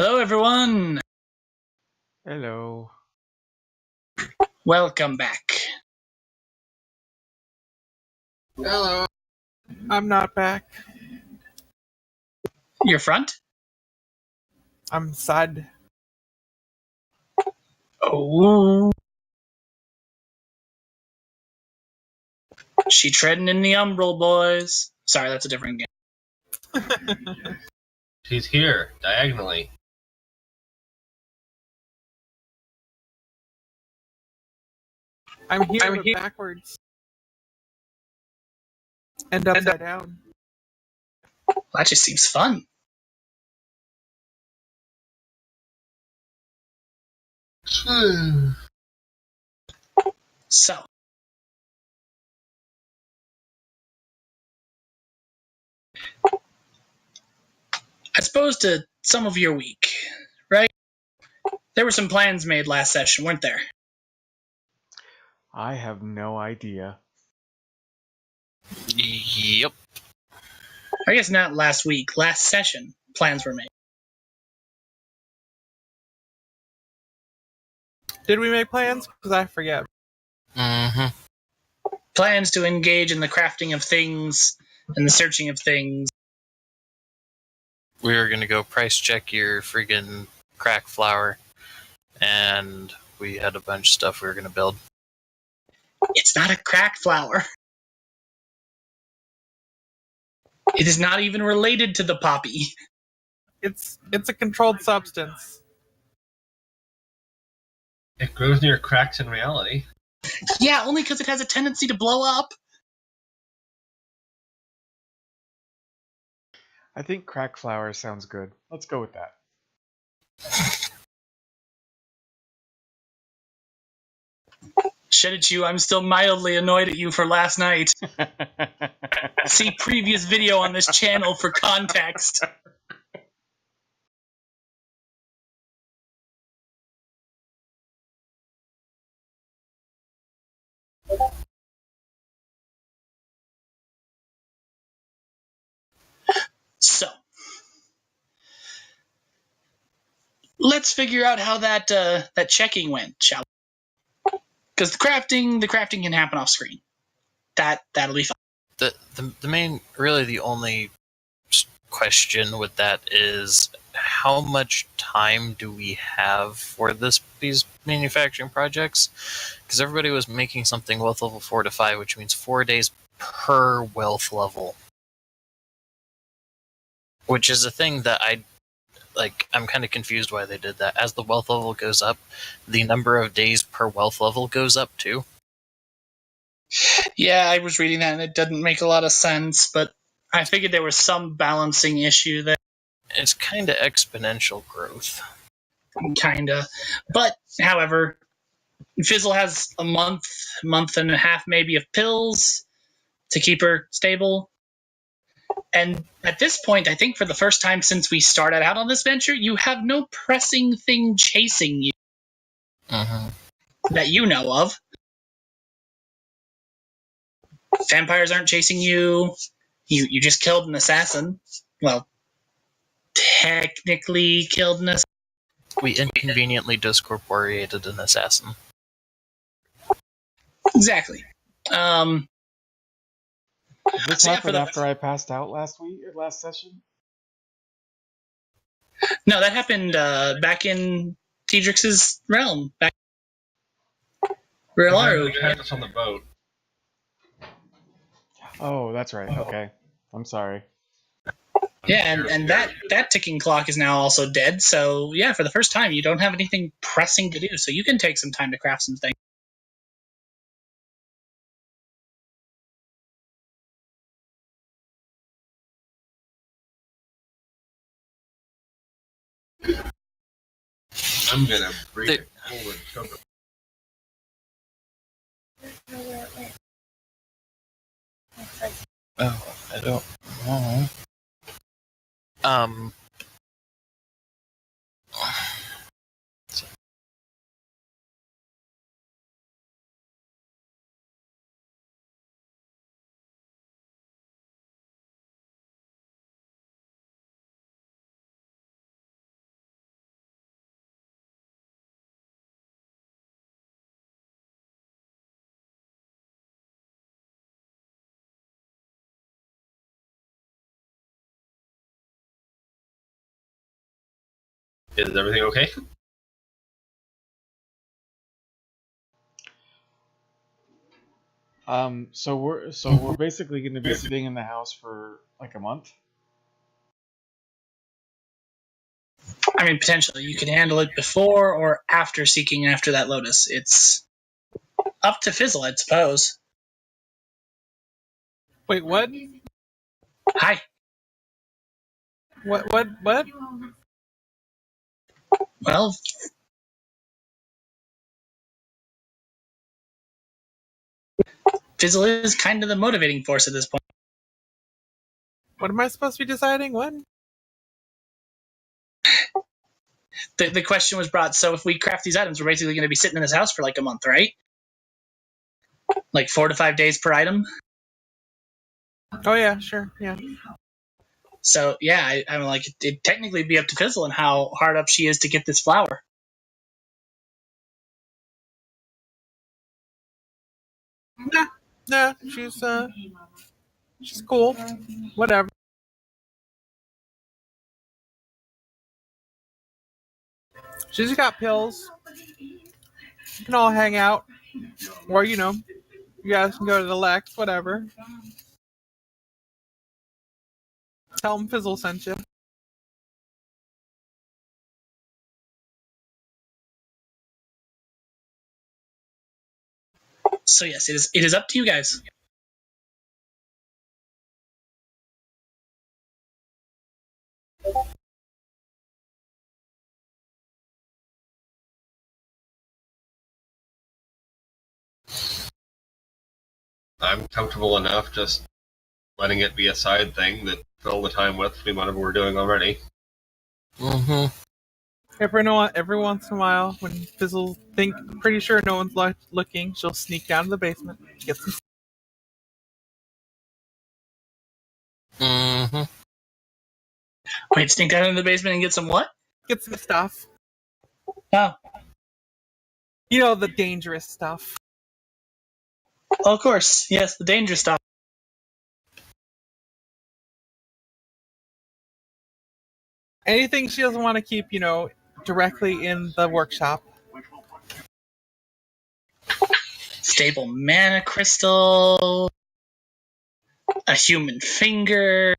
Hello, everyone. Hello. Welcome back. Hello. I'm not back. Your front? I'm side. Oh. She treading in the umbral, boys. Sorry, that's a different game. She's here, diagonally. I'm here, backwards. And upside down. That just seems fun. So, I suppose to some of your week, right? There were some plans made last session, weren't there? I have no idea. Yep. I guess not last week. Last session, plans were made. Did we make plans? Because I forget. Mm-hmm. Plans to engage in the crafting of things and the searching of things. We were gonna go price check your friggin' crack flower, and we had a bunch of stuff we were gonna build. It's not a crack flower. It is not even related to the poppy. It's a controlled substance. It grows near cracks in reality. Yeah, only because it has a tendency to blow up. I think crack flower sounds good. Let's go with that. Shed at you, I'm still mildly annoyed at you for last night. See previous video on this channel for context. So, let's figure out how that checking went, shall we? Because the crafting can happen off screen. That'll be fine. The main, really the only question with that is how much time do we have for these manufacturing projects? Because everybody was making something wealth level 4 to 5, which means 4 days per wealth level. Which is a thing that I'm kind of confused why they did that. As the wealth level goes up, the number of days per wealth level goes up too. Yeah, I was reading that and it didn't make a lot of sense, but I figured there was some balancing issue there. It's kind of exponential growth. Kinda. But, however, Fizzle has a month and a half maybe of pills to keep her stable. And at this point, I think for the first time since we started out on this venture, you have no pressing thing chasing you that you know of. Vampires aren't chasing you. You just killed an assassin. Well, technically killed an assassin. We inconveniently discorporeated an assassin. Exactly. Did this So yeah, happen after I passed out last session? No, that happened back in Tedrix's realm. Back Rilaru had us on the boat. Oh, that's right. Okay. I'm sorry. Yeah, and that ticking clock is now also dead. So yeah, for the first time, you don't have anything pressing to do. So you can take some time to craft some things. I'm gonna breathe it cold and choke it. Oh, I don't know. Is everything okay? So we're basically going to be sitting in the house for like a month. I mean, potentially you could handle it before or after seeking after that lotus. It's up to Fizzle, I suppose. Wait, what? Hi. What? Well, Fizzle is kind of the motivating force at this point. What am I supposed to be deciding? What? The question was brought, so if we craft these items, we're basically going to be sitting in this house for like a month, right? Like 4 to 5 days per item. Oh yeah, sure, yeah. So yeah, I'm like, it'd technically be up to Fizzle and how hard up she is to get this flower. Nah, she's cool. Whatever. She's got pills. You can all hang out. Or, you guys can go to the Lex, whatever. Tell them Fizzle sent you. So yes, it is up to you guys. I'm comfortable enough just letting it be a side thing that fill the time with whatever we're doing already. Mm-hmm. Every once in a while, when Fizzle pretty sure no one's looking, she'll sneak down to the basement, get some. Mm-hmm. Wait, sneak down in the basement and get some what? Get some stuff. Oh, The dangerous stuff. of course. Yes, the dangerous stuff. Anything she doesn't want to keep, directly in the workshop. Stable mana crystal. A human finger.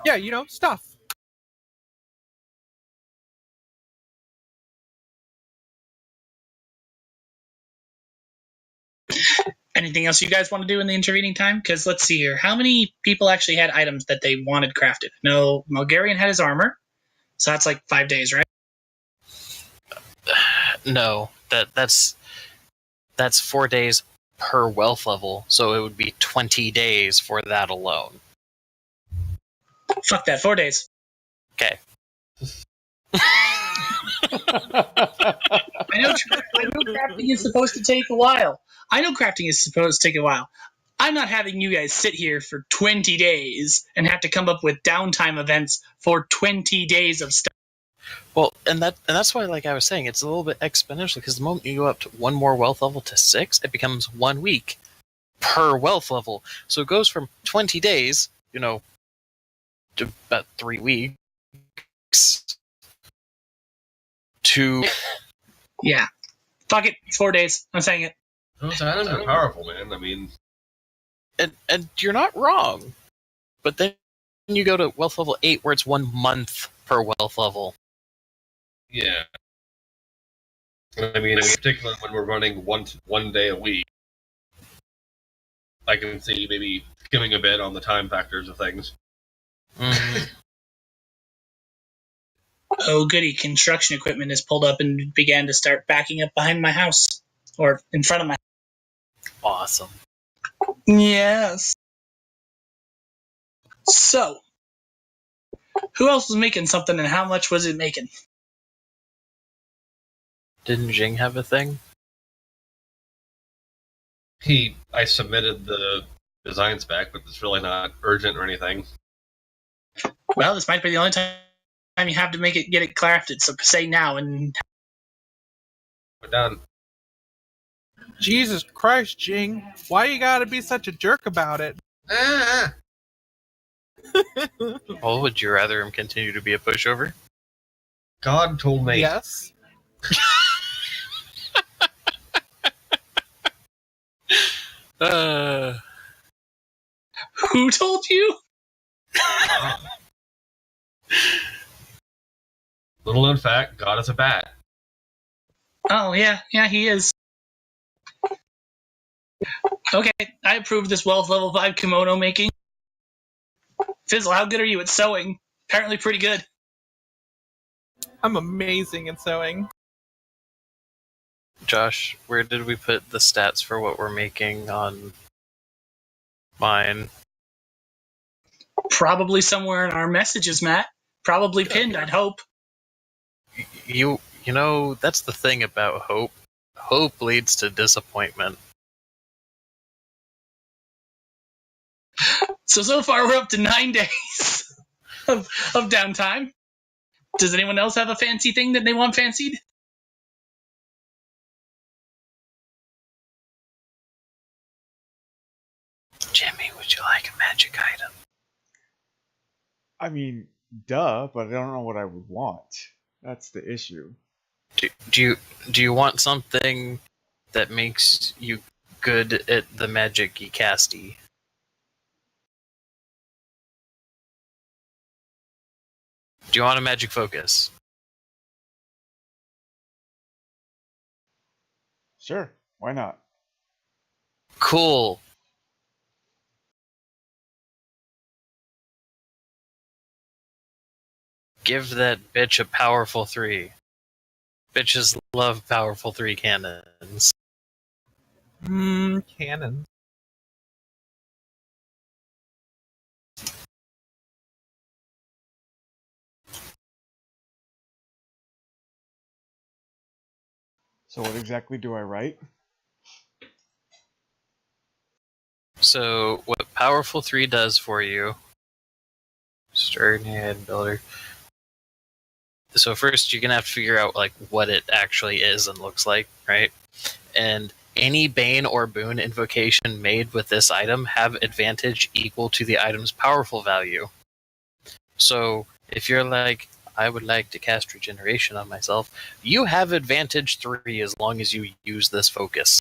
Yeah, stuff. Anything else you guys want to do in the intervening time? Because let's see here. How many people actually had items that they wanted crafted? No, Mulgarian had his armor. So that's like 5 days, right? No, that's 4 days per wealth level, so it would be 20 days for that alone. Fuck that, 4 days. Okay. I know crafting is supposed to take a while. I'm not having you guys sit here for 20 days and have to come up with downtime events for 20 days of stuff. Well, and that's why, like I was saying, it's a little bit exponential, because the moment you go up to one more wealth level to 6, it becomes 1 week per wealth level. So it goes from 20 days, to about 3 weeks to... Yeah. Fuck it, it's 4 days. I'm saying it. Those items are powerful, man. I mean, And you're not wrong. But then you go to wealth level 8, where it's 1 month per wealth level. yeah. I mean, in particular, when we're running one day a week, I can see maybe skimming a bit on the time factors of things. Mm-hmm. Oh, goody. Construction equipment is pulled up and began to start backing up behind my house. Or in front of my Awesome. Yes. So, who else was making something and how much was it making? Didn't Jing have a thing? I submitted the design spec, but it's really not urgent or anything. Well, this might be the only time you have to get it crafted, so say now and... We're done. Jesus Christ, Jing. Why you gotta be such a jerk about it? Ah! Well, would you rather him continue to be a pushover? God told me. Yes. Uh, Who told you? Little known fact, God is a bat. Oh, yeah, he is. Okay, I approve this wealth level 5 kimono making. Fizzle, how good are you at sewing? Apparently pretty good. I'm amazing at sewing. Josh, where did we put the stats for what we're making on mine? Probably somewhere in our messages, Matt. Probably pinned, I'd hope. You know, that's the thing about hope. Hope leads to disappointment. So far we're up to 9 days of downtime. Does anyone else have a fancy thing that they want fancied? Jimmy, would you like a magic item? I mean, duh, but I don't know what I would want. That's the issue. Do you want something that makes you good at the magic you casty? Do you want a magic focus? Sure, why not? Cool. Give that bitch a powerful 3. Bitches love powerful 3 cannons. Cannon. So what exactly do I write? So, what powerful 3 does for you... Start your head builder. So first, you're gonna have to figure out like what it actually is and looks like, right? And any bane or boon invocation made with this item have advantage equal to the item's powerful value. So if you're like, I would like to cast regeneration on myself, you have advantage 3 as long as you use this focus.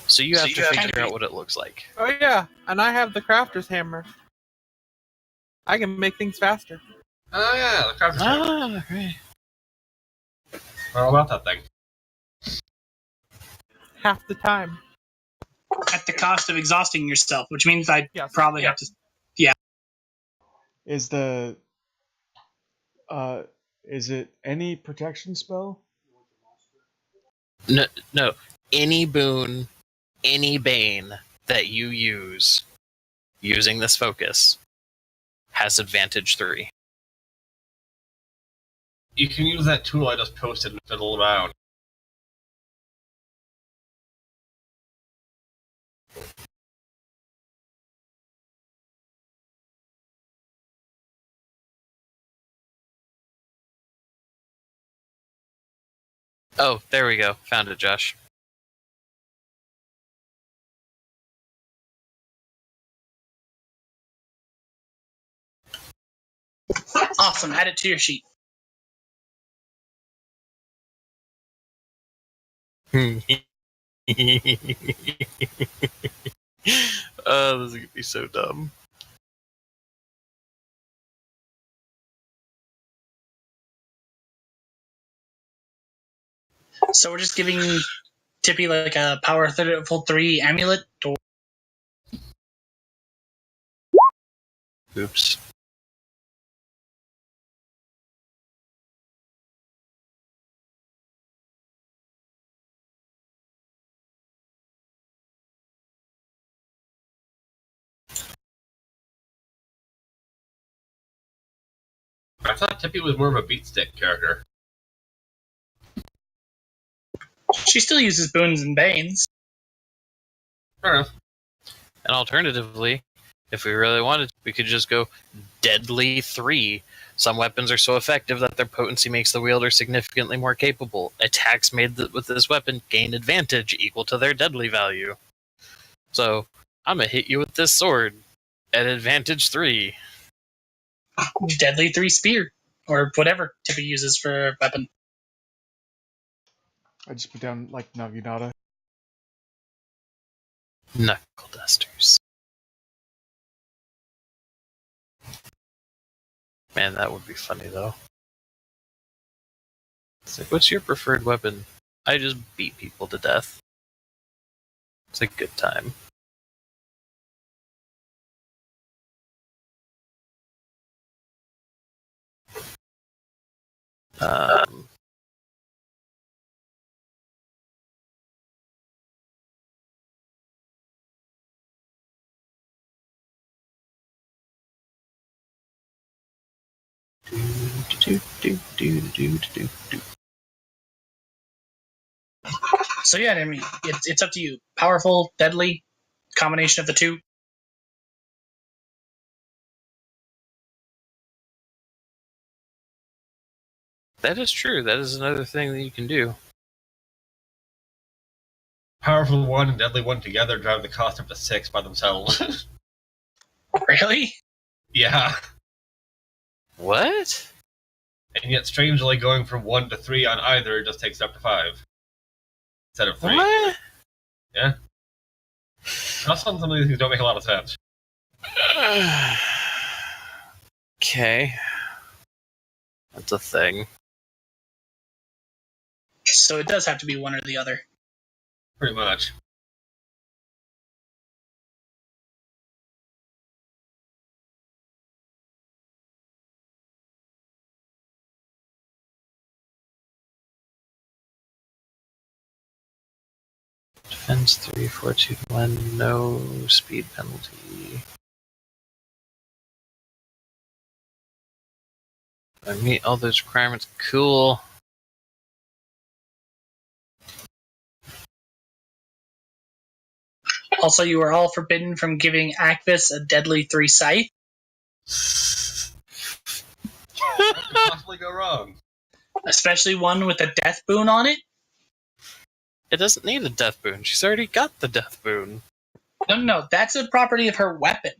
So you have to figure out what it looks like. Oh yeah, and I have the crafter's hammer. I can make things faster. Oh yeah, the crafter's hammer. Right. All about that thing. Half the time. At the cost of exhausting yourself, which means I'd Yes. probably have to... Is is it any protection spell? No. Any boon, any bane that you use using this focus has advantage 3. You can use that tool I just posted and fiddle around. Oh, there we go. Found it, Josh. Awesome, add it to your sheet. Oh, this is gonna be so dumb. So we're just giving Tippy like a powerful 3 amulet? Or... Oops. I thought Tippy was more of a beatstick character. She still uses boons and banes. Fair enough. And alternatively, if we really wanted, we could just go Deadly 3. Some weapons are so effective that their potency makes the wielder significantly more capable. Attacks made with this weapon gain advantage equal to their deadly value. So I'm gonna hit you with this sword at advantage 3. Deadly 3 spear. Or whatever Tippy uses for a weapon. I just put down like Naginata. Knuckle dusters. Man, that would be funny though. It's like, what's your preferred weapon? I just beat people to death. It's a good time. Um, So yeah, I mean, it's up to you. Powerful, deadly, combination of the two. That is true. That is another thing that you can do. Powerful one and deadly one together drive the cost up to 6 by themselves. Really? Yeah. What? And yet, strangely, going from 1 to 3 on either just takes it up to 5 instead of 3. What? Yeah. That's some of these things don't make a lot of sense. Okay. That's a thing. So it does have to be one or the other. Pretty much. Defense 3, Fortitude 1, no speed penalty. I meet all those requirements. Cool. Also, you are all forbidden from giving Acvis a deadly 3 scythe. What could possibly go wrong? Especially one with a death boon on it. It doesn't need a death boon. She's already got the death boon. No, that's a property of her weapon.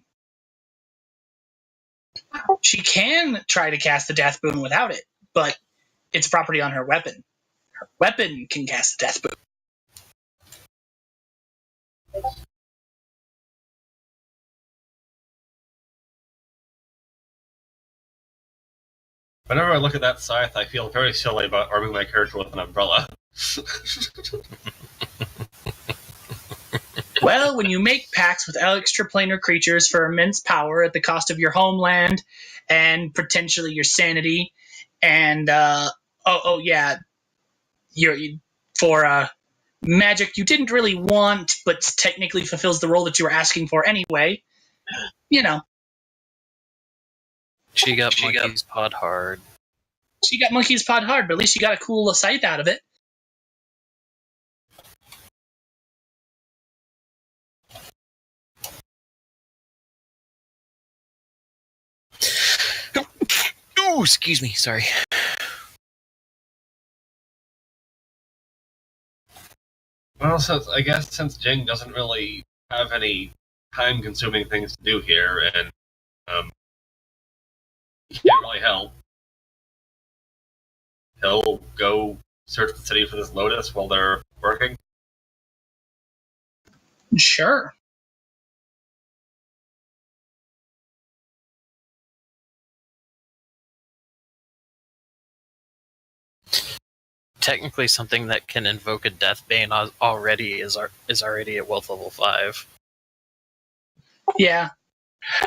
She can try to cast the death boon without it, but it's property on her weapon. Her weapon can cast the death boon. Whenever I look at that scythe, I feel very silly about arming my character with an umbrella. Well, when you make pacts with extraplanar creatures for immense power at the cost of your homeland and potentially your sanity, and for magic you didn't really want, but technically fulfills the role that you were asking for anyway. You know, She got Monkey's Pod hard. she got Monkey's Pod hard, but at least she got a cool scythe out of it. Ooh, excuse me. Sorry. Well, I guess since Jing doesn't really have any time-consuming things to do here, and he can't really help, he'll go search the city for this Lotus while they're working. Sure. Technically, something that can invoke a Death Bane already is already at wealth level 5. Yeah,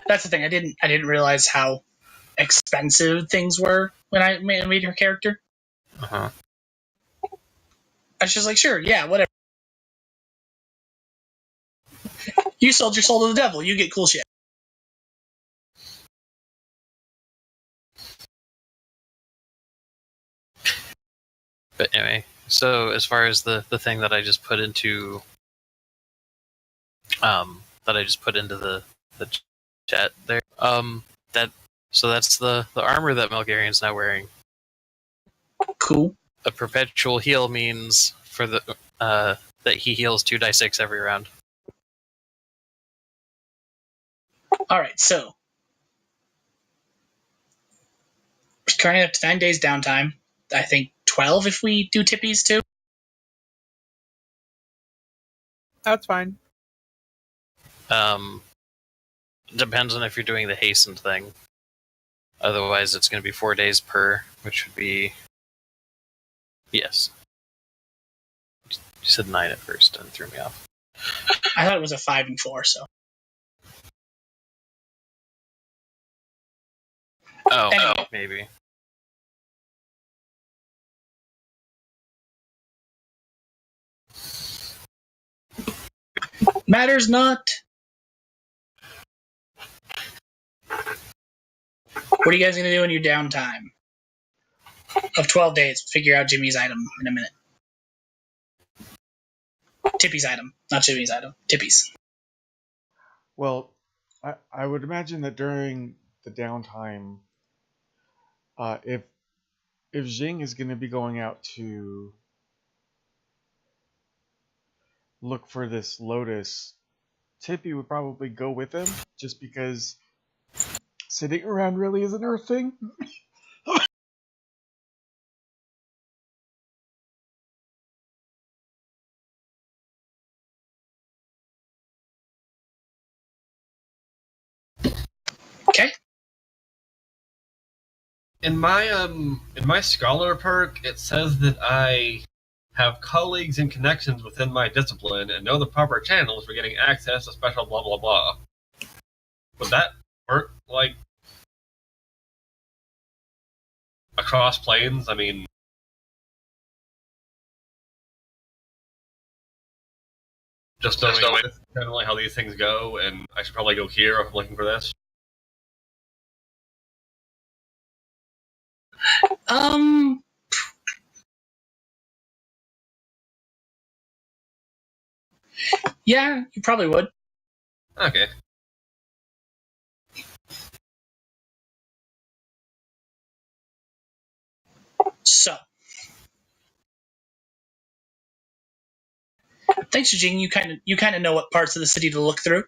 that's the thing. I didn't realize how expensive things were when I made her character. Uh-huh. I was just like, sure, yeah, whatever. You sold your soul to the devil. You get cool shit. But anyway, so as far as the thing that I just put into the chat there, that's the armor that Melgarian's now wearing. Cool. A perpetual heal means for the that he heals 2d6 every round. All right, so currently up to 9 days downtime. I think 12 if we do tippies too. That's fine. Depends on if you're doing the hastened thing. Otherwise, it's going to be 4 days per, which would be... Yes. You said 9 at first and threw me off. I thought it was a 5 and 4, so. Anyway. Maybe. Matters not. What are you guys going to do in your downtime? Of 12 days. Figure out Jimmy's item in a minute. Tippy's item. Not Jimmy's item. Tippy's. Well, I would imagine that during the downtime, if Jing is going to be going out to look for this Lotus, Tippy would probably go with him, just because sitting around really isn't her thing. Okay. In my scholar perk, it says that I have colleagues and connections within my discipline and know the proper channels for getting access to special blah blah blah. Would that work like across planes? I mean, just knowing this is generally how these things go, and I should probably go here if I'm looking for this. Yeah, you probably would. Okay. So, thanks to Jing, you kind of know what parts of the city to look through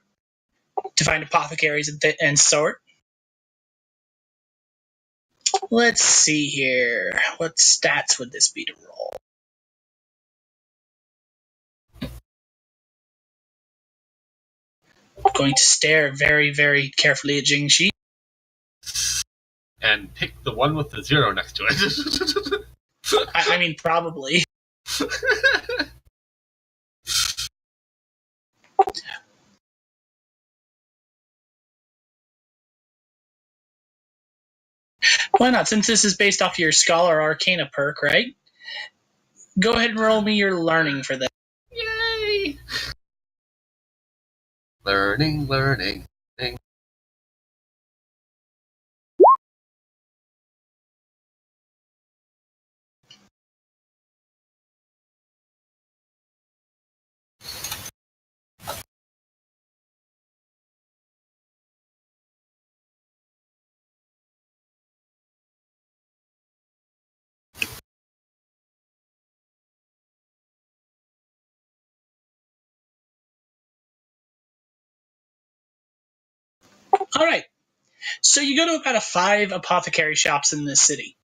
to find apothecaries and sort. Let's see here. What stats would this be to roll? I'm going to stare very, very carefully at Jing Shi. And pick the one with the 0 next to it. I mean, probably. Why not? Since this is based off your Scholar Arcana perk, right? Go ahead and roll me your learning for this. Yay! Learning. All right. So you go to about 5 apothecary shops in this city.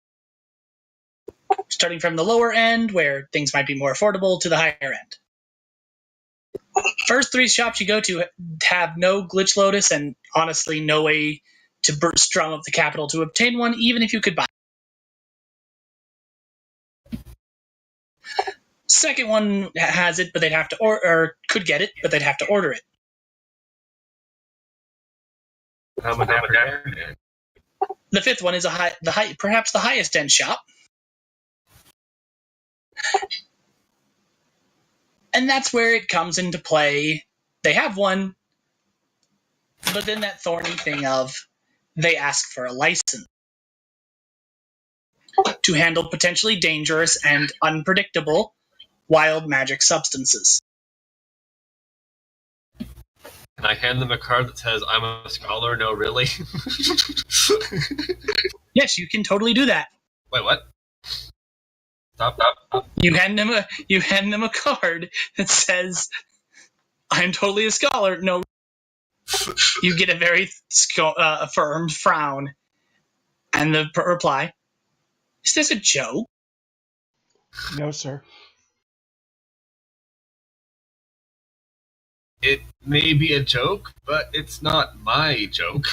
Starting from the lower end, where things might be more affordable, to the higher end. First 3 shops you go to have no glitch lotus and honestly no way to strum up the capital to obtain one, even if you could buy it. Second one has it, but they'd have to or could get it, but they'd have to order it. How much after? The 5th one is perhaps the highest end shop. And that's where it comes into play. They have one, but then that thorny thing of they ask for a license to handle potentially dangerous and unpredictable wild magic substances. Can I hand them a card that says, I'm a scholar? No, really? Yes, you can totally do that. Wait, what? Stop. You hand them a card that says, I'm totally a scholar. No. You get a very firm frown, and the reply, "Is this a joke?" No, sir. It may be a joke, but it's not my joke.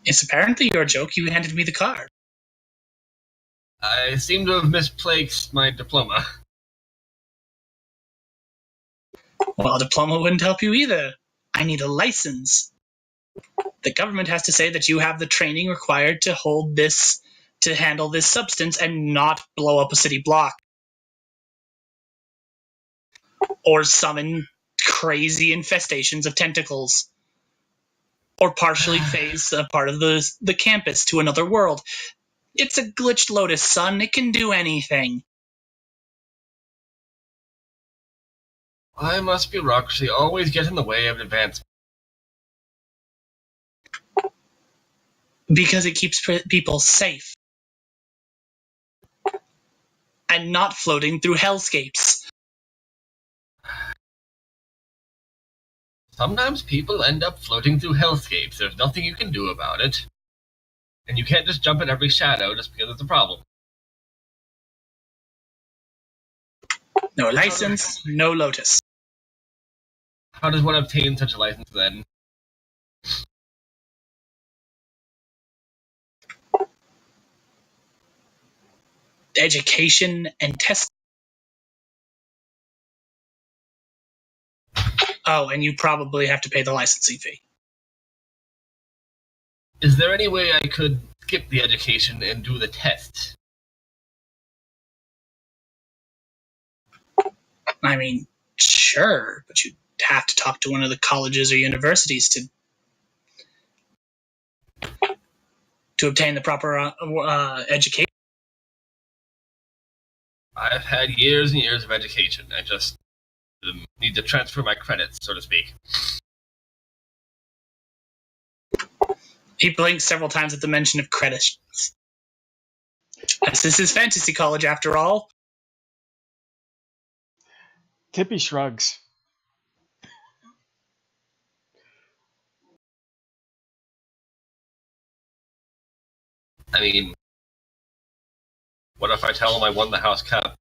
It's apparently your joke. You handed me the card. I seem to have misplaced my diploma. Well, a diploma wouldn't help you either. I need a license. The government has to say that you have the training required to handle this substance and not blow up a city block. Or summon crazy infestations of tentacles. Or partially phase a part of the campus to another world. It's a glitched lotus, son. It can do anything. Why must bureaucracy always get in the way of advancement? Because it keeps people safe. And not floating through hellscapes. Sometimes people end up floating through hellscapes. There's nothing you can do about it. And you can't just jump at every shadow just because it's a problem. No license, no lotus. How does one obtain such a license then? Education and test. Oh, and you probably have to pay the licensing fee. Is there any way I could skip the education and do the test? I mean, sure, but you'd have to talk to one of the colleges or universities to obtain the proper education. I've had years and years of education. I just need to transfer my credits, so to speak. He blinked several times at the mention of credits. This is fantasy college, after all. Tippy shrugs. I mean, what if I tell him I won the House Cup?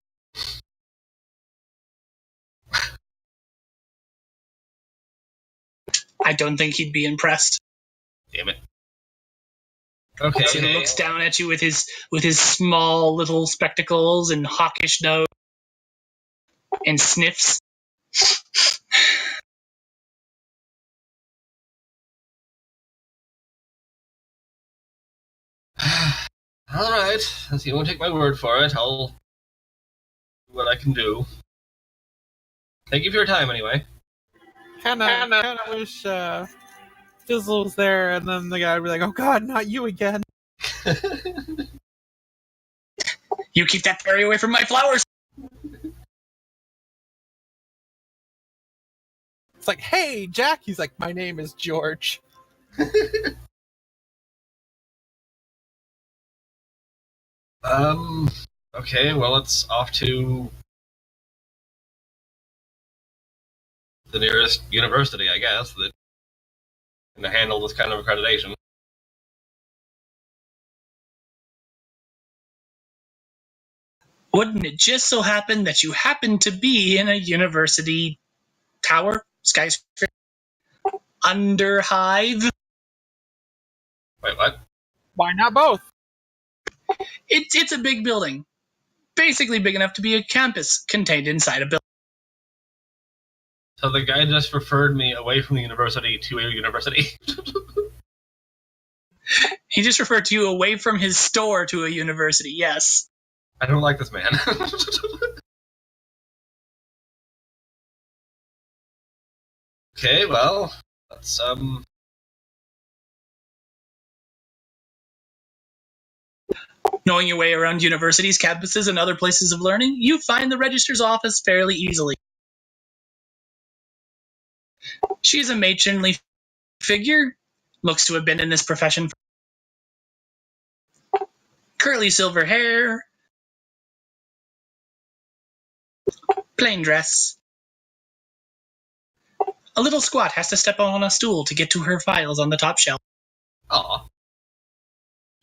I don't think he'd be impressed. Damn it. Okay. So he looks down at you with his small little spectacles and hawkish nose and sniffs. All right. Since you won't take my word for it, I'll do what I can do. Thank you for your time, anyway. Kind of wish Fizzle was there, and then the guy would be like, "Oh God, not you again!" You keep that fairy away from my flowers. It's like, "Hey, Jack." He's like, "My name is George." Okay, well, it's off to the nearest university, I guess, that can handle this kind of accreditation. Wouldn't it just so happen that you happen to be in a university tower, skyscraper, underhive? Wait, what? Why not both? It's a big building. Basically big enough to be a campus contained inside a building. So the guy just referred me away from the university to a university. He just referred you away from his store to a university, yes. I don't like this man. Okay, well, let's Knowing your way around universities, campuses, and other places of learning, you find the registrar's office fairly easily. She's a matronly figure, looks to have been in this profession. Curly silver hair, plain dress, A little squat has to step on a stool to get to her files on the top shelf. Aw.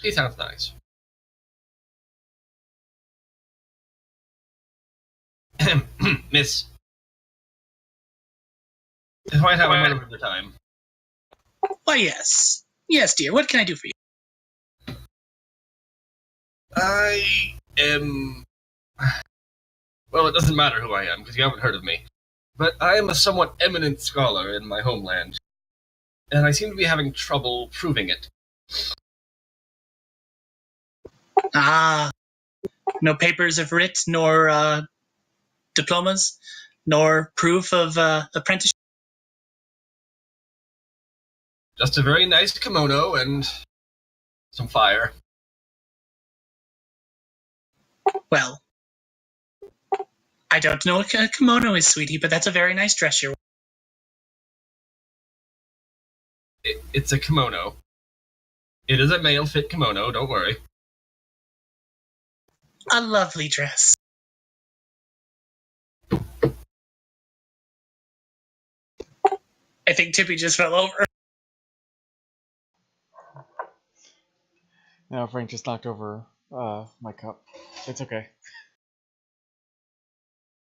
She sounds nice. Miss. This might have a moment of your time. Why, yes. Yes, dear. What can I do for you? I am... Well, it doesn't matter who I am, because you haven't heard of me. But I am a somewhat eminent scholar in my homeland, and I seem to be having trouble proving it. Ah, no papers of writ, nor diplomas, nor proof of apprenticeship. Just a very nice kimono and some fire. Well, I don't know what a kimono is, sweetie, but that's a very nice dress you're wearing. It's a kimono. It is a male fit kimono, don't worry. A lovely dress. I think Tippy just fell over. No, Frank just knocked over my cup. It's okay.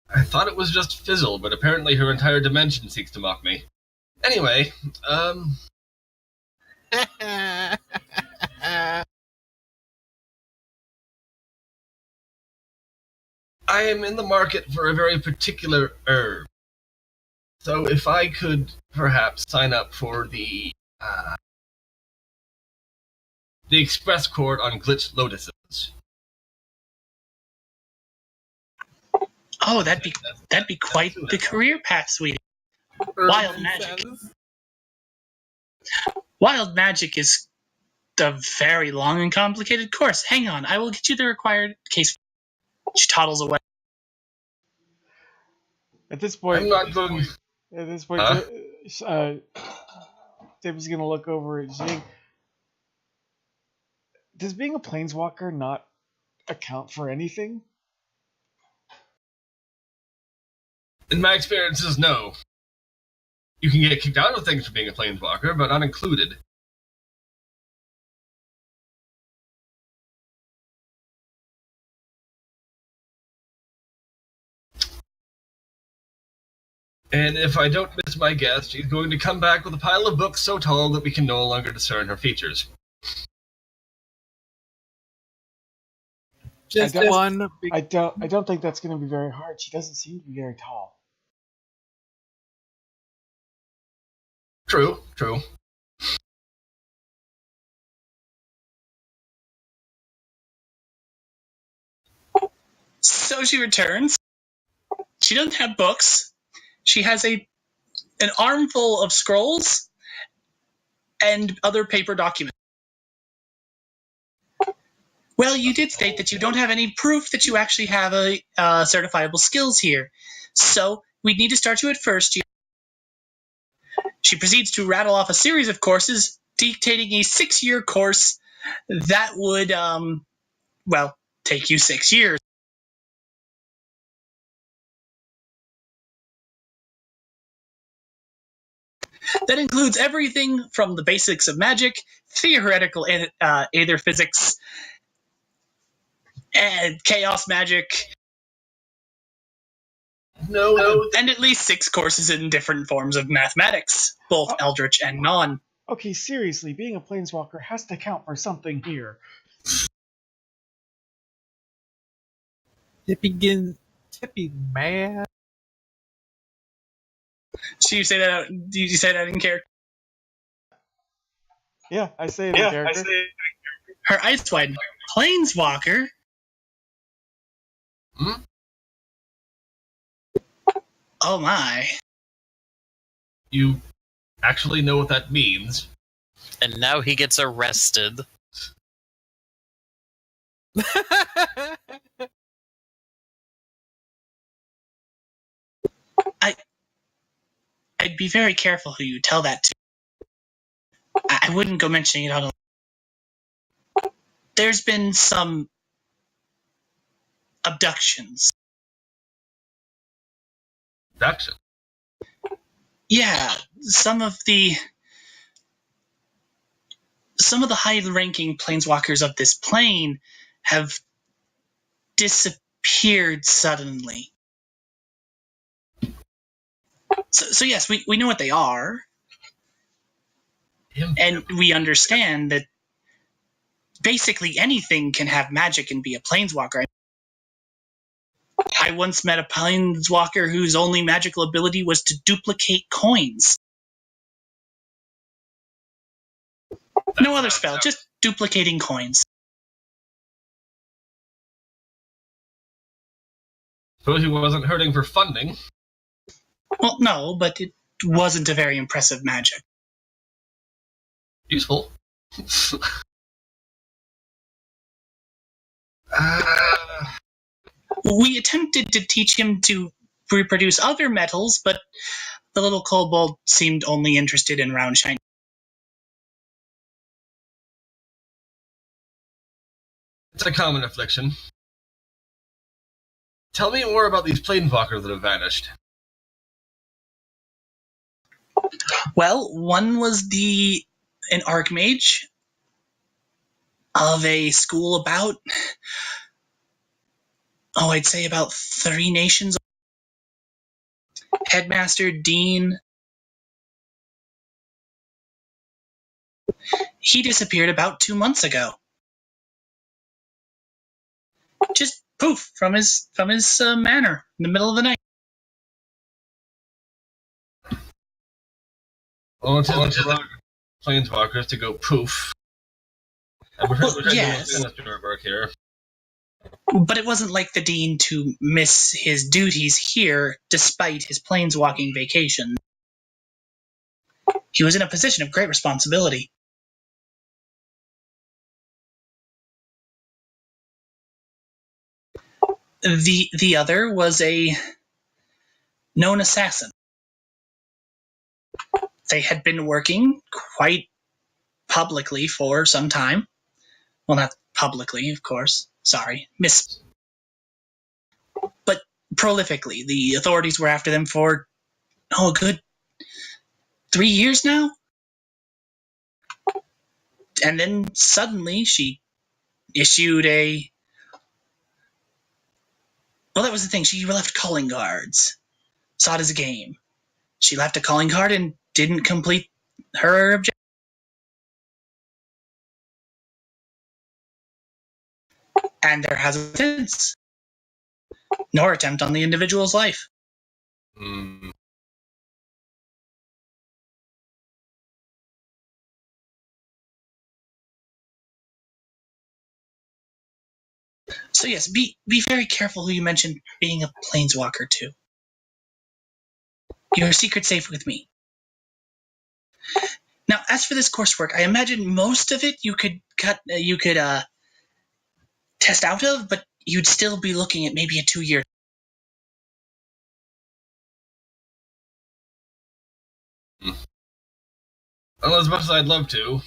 I thought it was just Fizzle, but apparently her entire dimension seeks to mock me. Anyway, I am in the market for a very particular herb. So if I could perhaps sign up for the express court on glitched lotuses. Oh, that'd be quite the career path, sweetie. Wild magic. Wild magic is a very long and complicated course. Hang on, I will get you the required case. She toddles away. At this point, I'm not going. At this point, Tippy's gonna look over at Jing. Does being a planeswalker not account for anything? In my experiences, no. You can get kicked out of things for being a planeswalker, but not included. And if I don't miss my guess, she's going to come back with a pile of books so tall that we can no longer discern her features. Just one. I don't think that's going to be very hard. She doesn't seem to be very tall. True. So she returns. She doesn't have books. She has an armful of scrolls and other paper documents. Well, you did state that you don't have any proof that you actually have a certifiable skills here. So we'd need to start you at first year. She proceeds to rattle off a series of courses, dictating a 6-year course that would, take you 6 years. That includes everything from the basics of magic, theoretical aether physics, and chaos magic. No. And at least 6 courses in different forms of mathematics, both eldritch and non. Okay, seriously, being a planeswalker has to count for something here. Tippy mad. So you say that? Did you say that in character? Yeah, I say it in character. Her eyes widen. Planeswalker? Hmm? Oh my. You actually know what that means. And now he gets arrested. I'd be very careful who you tell that to. I wouldn't go mentioning it on a... There's been some abductions. Abduction? Yeah, some of the high-ranking planeswalkers of this plane have disappeared suddenly. So yes, we know what they are, and we understand that basically anything can have magic and be a planeswalker. I once met a planeswalker whose only magical ability was to duplicate coins. No other spell, just duplicating coins. Suppose he wasn't hurting for funding. Well, no, but it wasn't a very impressive magic. Useful. We attempted to teach him to reproduce other metals, but the little kobold seemed only interested in round shiny. It's a common affliction. Tell me more about these planeswalkers that have vanished. Well, one was an archmage of a school about, I'd say about 3 nations. Headmaster, dean. He disappeared about 2 months ago. Just poof from his manor in the middle of the night. Well, it is the planeswalkers to go poof. And we're trying yes. to do Mr. work here. But it wasn't like the dean to miss his duties here despite his planeswalking vacation. He was in a position of great responsibility. The other was a known assassin. They had been working quite publicly for some time. Well, not publicly, of course. Sorry. But prolifically. The authorities were after them for, a good 3 years now? And then suddenly she issued a... Well, that was the thing. She left calling cards. Saw it as a game. She left a calling card and didn't complete her objective. And there hasn't been since. Nor attempt on the individual's life. Mm. So yes, be very careful who you mention being a planeswalker to. Your secret's safe with me. Now, as for this coursework, I imagine most of it you could test out of, but you'd still be looking at maybe a 2-year. Well, as much as I'd love to,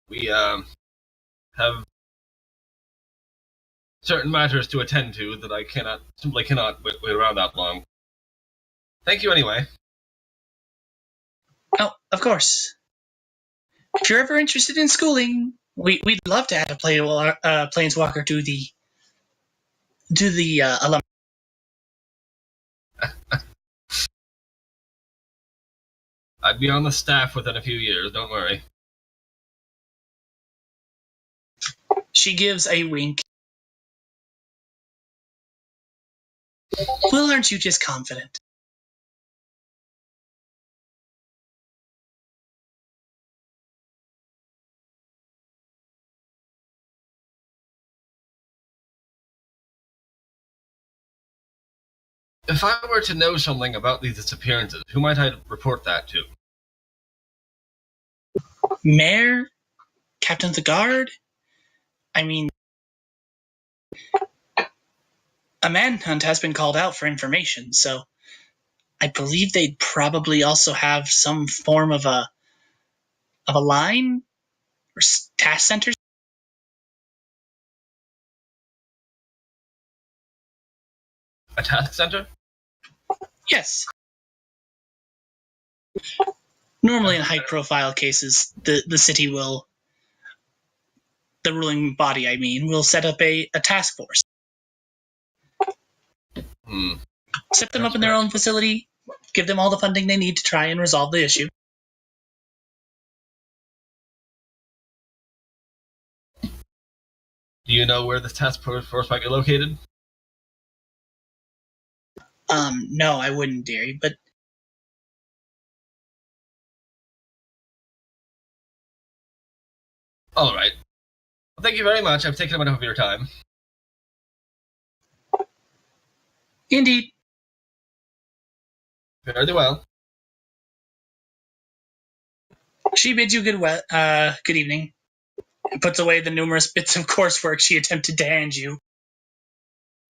we have certain matters to attend to that I simply cannot wait around that long. Thank you anyway. Oh, of course. If you're ever interested in schooling, we'd love to have a planeswalker do the alumni. I'd be on the staff within a few years, don't worry. She gives a wink. Well, aren't you just confident? If I were to know something about these disappearances, who might I report that to? Mayor? Captain of the Guard? I mean, a manhunt has been called out for information, so I believe they'd probably also have some form of a line or task centers. A task center? Yes. Normally, in high-profile cases, the city will, the ruling body, I mean, will set up a task force. Set them up in their own facility, give them all the funding they need to try and resolve the issue. Do you know where the task force might be located? No, I wouldn't, dearie, but All right. Well, thank you very much. I've taken up enough of your time. indeed. Very well. She bids you good evening, and puts away the numerous bits of coursework she attempted to hand you.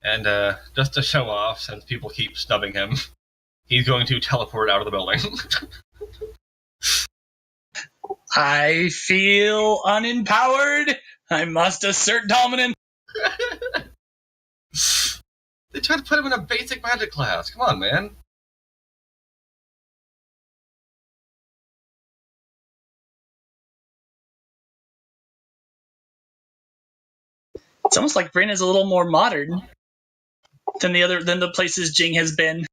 And just to show off, since people keep snubbing him, he's going to teleport out of the building. I feel unempowered. I must assert dominance. They tried to put him in a basic magic class. Come on, man. It's almost like Bryn is a little more modern than the places Jing has been.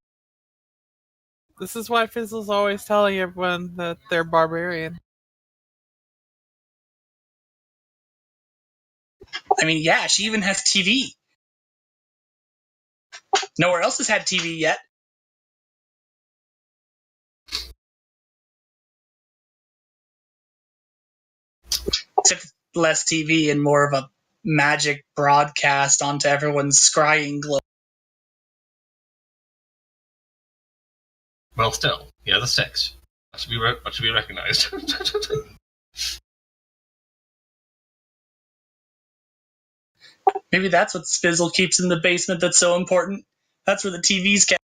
This is why Fizzle's always telling everyone that they're barbarian. I mean, yeah, she even has TV. Nowhere else has had TV yet. Except less TV and more of a magic broadcast onto everyone's scrying globe. Well, still, he has a 6. That should be recognized. Maybe that's what Fizzle keeps in the basement that's so important. That's where the TV's kept.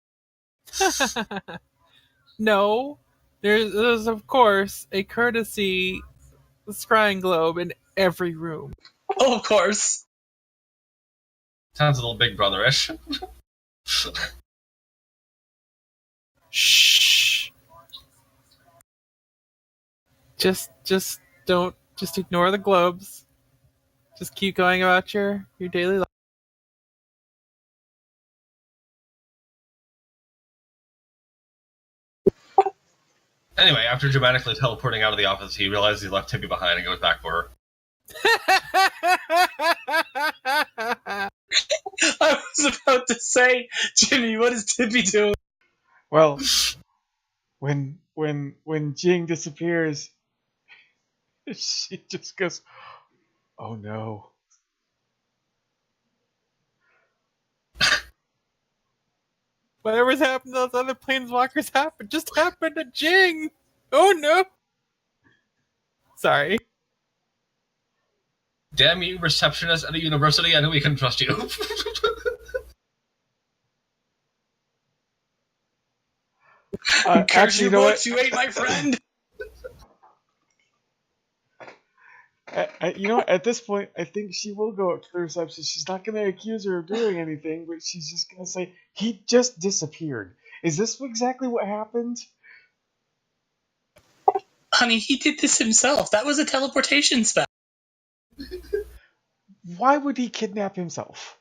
No, there's of course a courtesy scrying globe in every room. Oh, of course. Sounds a little Big Brother-ish. Shh. Just ignore the globes. Just keep going about your daily life. Anyway, after dramatically teleporting out of the office, he realizes he left Tippy behind and goes back for her. I was about to say, Jimmy, what is Tippy doing? Well, when Jing disappears, she just goes, "Oh no." Whatever's happened to those other planeswalkers just happened to Jing. Oh no. Sorry. Damn you, receptionist at a university, I know we can trust you. Curse Actually, you you know books, you ate my friend. You know what? At this point, I think she will go up to the receptionist. She's not going to accuse her of doing anything, but she's just going to say, "He just disappeared. Is this exactly what happened?" Honey, he did this himself. That was a teleportation spell. Why would he kidnap himself?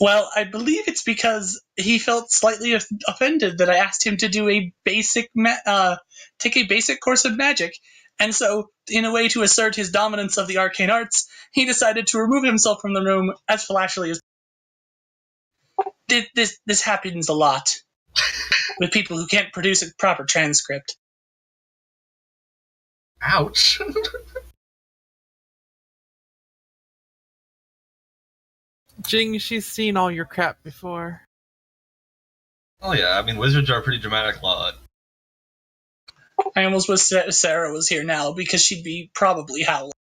Well, I believe it's because he felt slightly offended that I asked him to do a take a basic course of magic, and so, in a way to assert his dominance of the arcane arts, he decided to remove himself from the room as flashily as. This happens a lot with people who can't produce a proper transcript. Ouch. Jing, she's seen all your crap before. Oh yeah, I mean, wizards are a pretty dramatic lot. I almost wish Sarah was here now because she'd be probably howling.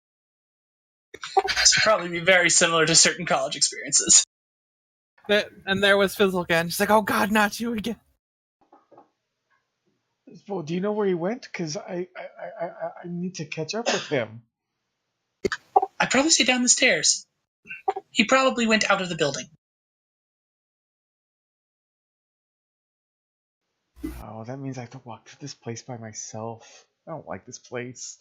This would probably be very similar to certain college experiences. And there was Fizzle again. She's like, "Oh God, not you again." Well, do you know where he went? Because I need to catch up with him. I'd probably say down the stairs. He probably went out of the building. Oh, that means I have to walk through this place by myself. I don't like this place.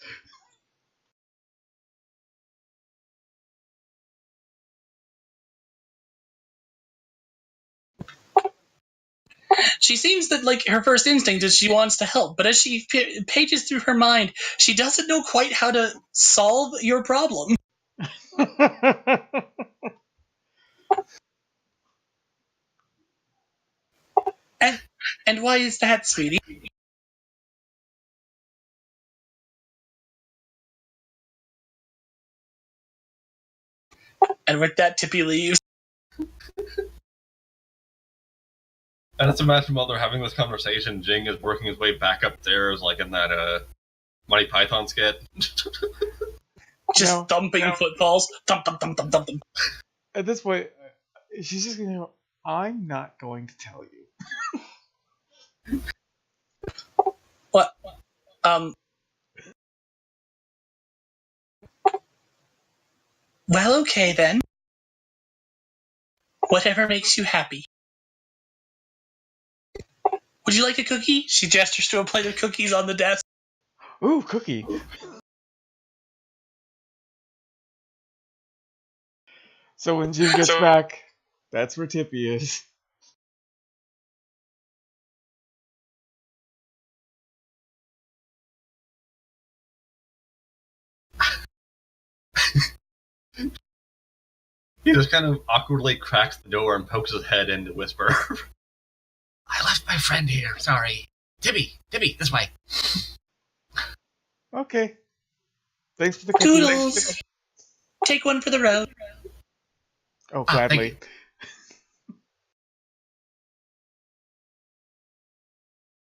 She seems that, like, her first instinct is she wants to help, but as she pages through her mind, she doesn't know quite how to solve your problem. And why is that, sweetie? And with that, Tippy leaves. And just imagine while they're having this conversation, Jing is working his way back upstairs, like in that Monty Python skit. Just thumping footfalls. Thump, thump, thump, thump, thump, thump. At this point, she's just gonna go, I'm not going to tell you. What? Well, okay then. Whatever makes you happy. Would you like a cookie? She gestures to a plate of cookies on the desk. Ooh, cookie. So when Jim gets back, that's where Tippy is. He just kind of awkwardly cracks the door and pokes his head in to whisper. I left my friend here, sorry. Tippy, this way. Okay. Thanks for the cookie. Toodles! Take one for the road. Oh, gladly.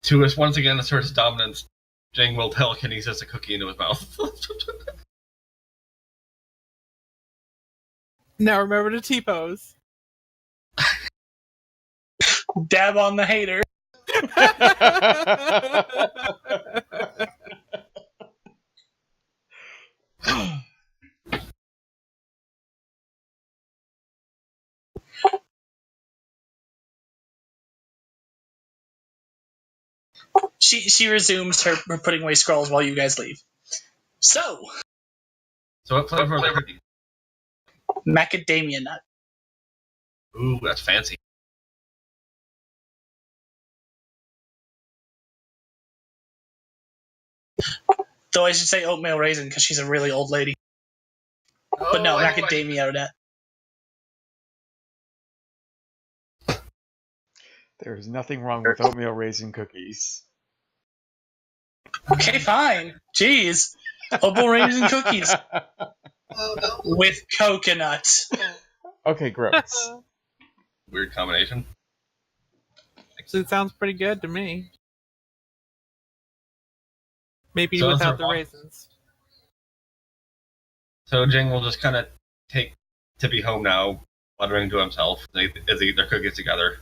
To us once again assert his dominance, Jing will telekinesis a cookie into his mouth. Now remember to T-pose. Dab on the hater. She resumes her putting away scrolls while you guys leave. So what flavor of the cookie? Macadamia nut. Ooh, that's fancy. Though I should say oatmeal raisin because she's a really old lady. But no, macadamia nut. There's nothing wrong with oatmeal raisin cookies. Okay, fine. Jeez. Oatmeal raisin cookies. With coconut. Okay, gross. Weird combination. It sounds pretty good to me. Maybe So without the raisins. So Jing will just kind of take Tippy home now, muttering to himself as they eat their cookies together.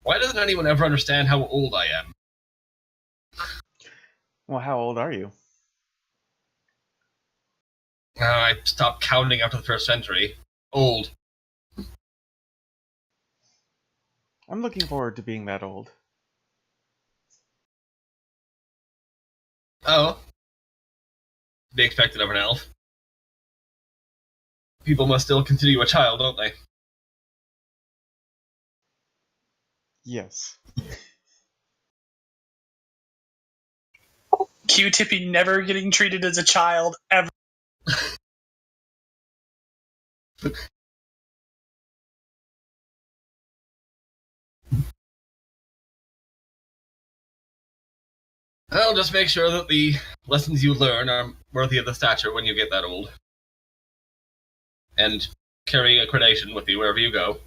Why doesn't anyone ever understand how old I am? Well, how old are you? I stopped counting after the first century. Old. I'm looking forward to being that old. Oh. To be expected of an elf. People must still consider you a child, don't they? Yes. Q-Tippy never getting treated as a child, ever. I'll just make sure that the lessons you learn are worthy of the stature when you get that old. And carry a gradation with you wherever you go.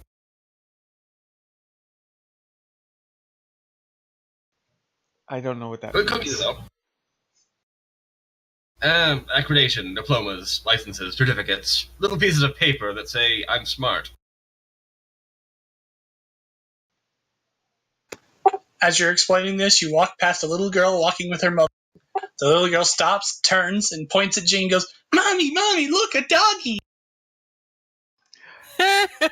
I don't know what that Good means. cookies, though. Accreditation, diplomas, licenses, certificates, little pieces of paper that say I'm smart. As you're explaining this, you walk past a little girl walking with her mother. The little girl stops, turns, and points at Jing and goes, Mommy, look, a doggy!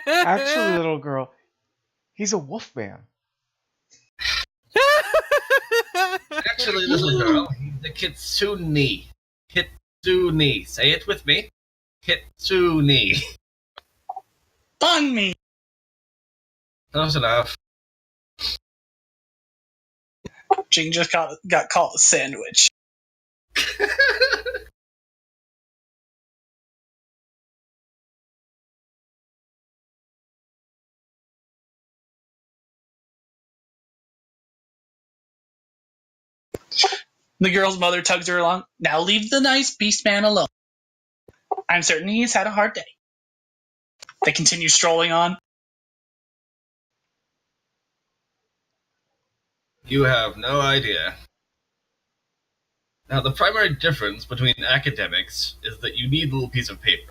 Actually, little girl, he's a wolf man. Actually, little girl, he's the Kitsune. Kitsune. Say it with me. Kitsune. Bung me! Close enough. Jing just got called a sandwich. The girl's mother tugs her along. Now leave the nice beast man alone. I'm certain he's had a hard day. They continue strolling on. You have no idea. Now, the primary difference between academics is that you need a little piece of paper.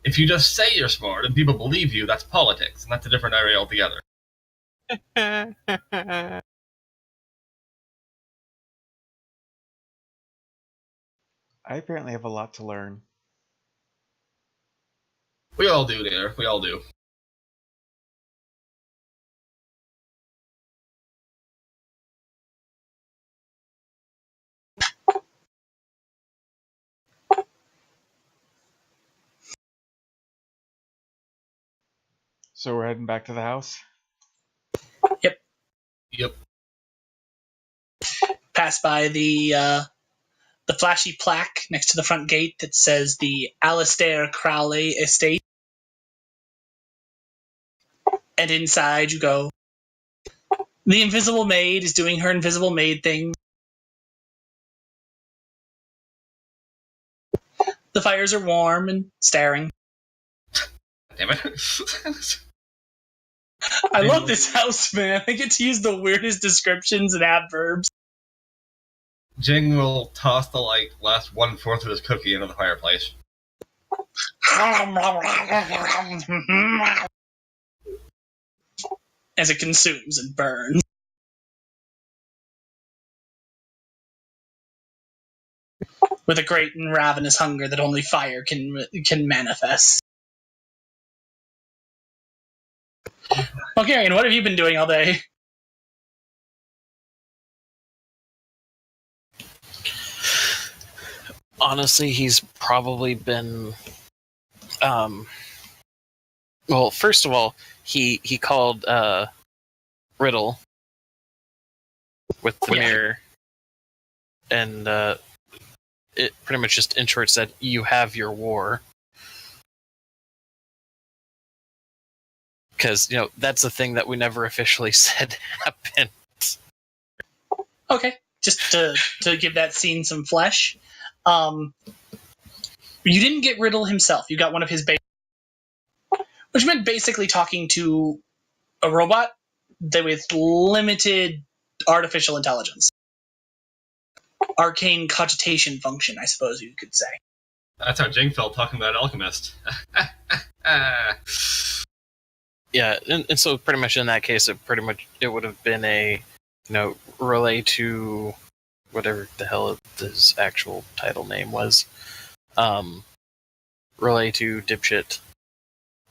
If you just say you're smart and people believe you, that's politics, and that's a different area altogether. I apparently have a lot to learn. We all do, dear. We all do. So we're heading back to the house. Yep. Pass by the flashy plaque next to the front gate that says the Alistair Crowley Estate. And inside you go. The invisible maid is doing her invisible maid thing. The fires are warm and staring. Damn it. I love this house, man. I get to use the weirdest descriptions and adverbs. Jing will toss the last 1/4 of his cookie into the fireplace. As it consumes and burns. With a great and ravenous hunger that only fire can manifest. Okay, and what have you been doing all day? Honestly, he's probably been. Well, first of all, he called Riddle with the mirror, and it pretty much just in short said, "You have your war." Because, that's the thing that we never officially said happened. Okay, just to give that scene some flesh. You didn't get Riddle himself. You got one of his base, which meant basically talking to a robot with limited artificial intelligence. Arcane cogitation function, I suppose you could say. That's how Jing felt talking about Alchemist. Yeah, and so pretty much in that case, it would have been a, relay to whatever the hell his actual title name was. Relay to Dipshit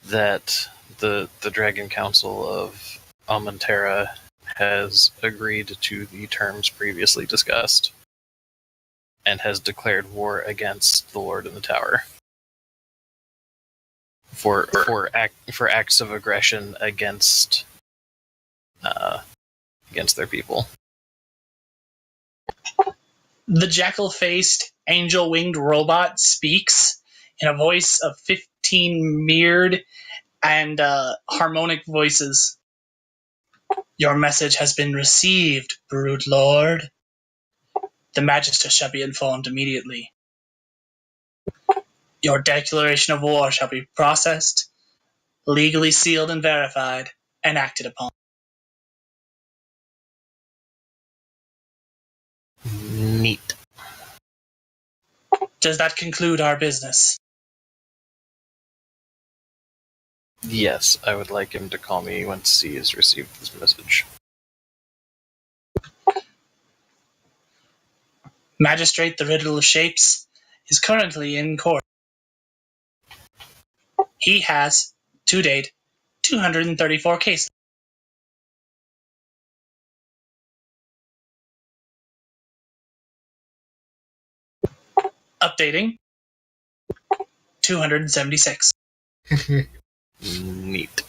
that the Dragon Council of Almantera has agreed to the terms previously discussed and has declared war against the Lord in the Tower for acts of aggression against their people. The jackal-faced, angel-winged robot speaks in a voice of 15 mirrored and harmonic voices. Your message has been received, Brood Lord. The Magister shall be informed immediately. Your declaration of war shall be processed, legally sealed and verified, and acted upon. Neat. Does that conclude our business? Yes, I would like him to call me once he has received this message. Magistrate the Riddle of Shapes is currently in court. He has, to date, 234 cases. Updating 276. Neat.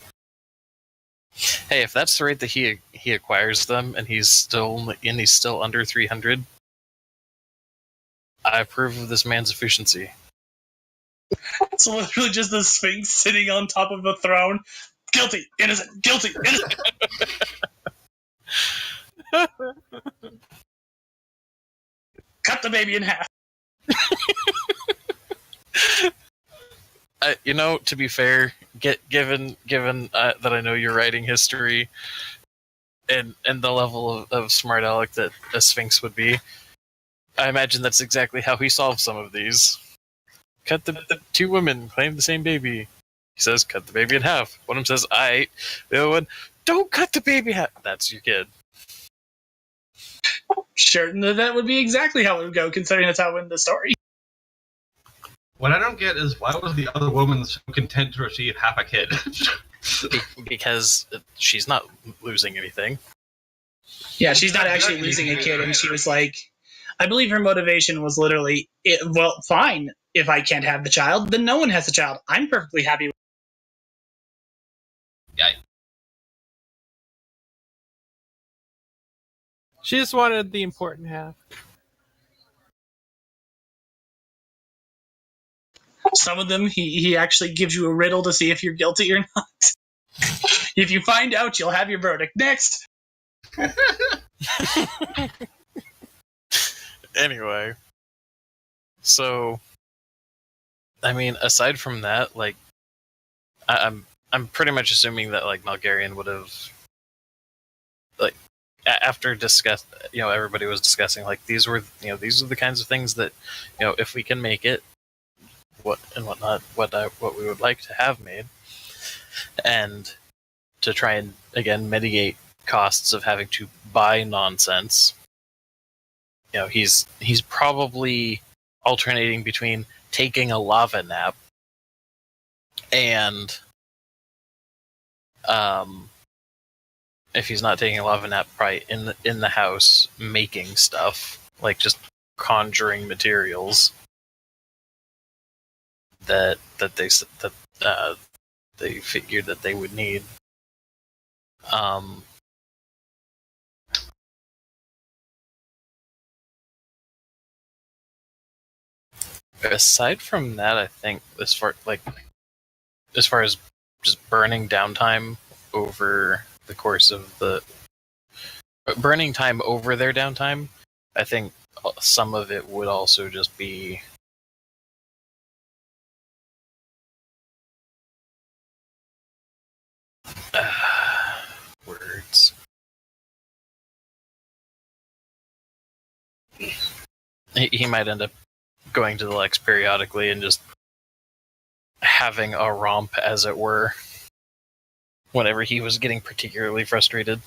Hey, if that's the rate that he acquires them, and he's still under 300, I approve of this man's efficiency. It's literally just the Sphinx sitting on top of a throne. Guilty, innocent, guilty, innocent. Cut the baby in half. To be fair, given that I know your writing history and the level of smart aleck that a Sphinx would be, I imagine that's exactly how he solved some of these. Cut the two women claim the same baby. He says, cut the baby in half. One of them says, I. The other one, don't cut the baby in half. That's your kid. Sure, that would be exactly how it would go, considering that's how it went in the story. What I don't get is why was the other woman so content to receive half a kid? Because she's not losing anything. Yeah, she's not actually losing a kid, and she was like, I believe her motivation was literally, well, fine, if I can't have the child, then no one has the child. I'm perfectly happy with Yeah. She just wanted the important half. some of them. He actually gives you a riddle to see if you're guilty or not. If you find out, you'll have your verdict. Next! Anyway. So, I mean, aside from that, like, I'm pretty much assuming that, like, Malgarian would have, like, after everybody was discussing, like, these are the kinds of things that, if we can make it, what we would like to have made, and to try and, again, mitigate costs of having to buy nonsense. He's probably alternating between taking a lava nap and, if he's not taking a lava nap, probably in the house making stuff, like just conjuring materials that they figured that they would need. Aside from that, I think as far as just burning downtime over the course of burning time over their downtime, I think some of it would also just be words. He might end up going to the Lex periodically and just having a romp, as it were, whenever he was getting particularly frustrated.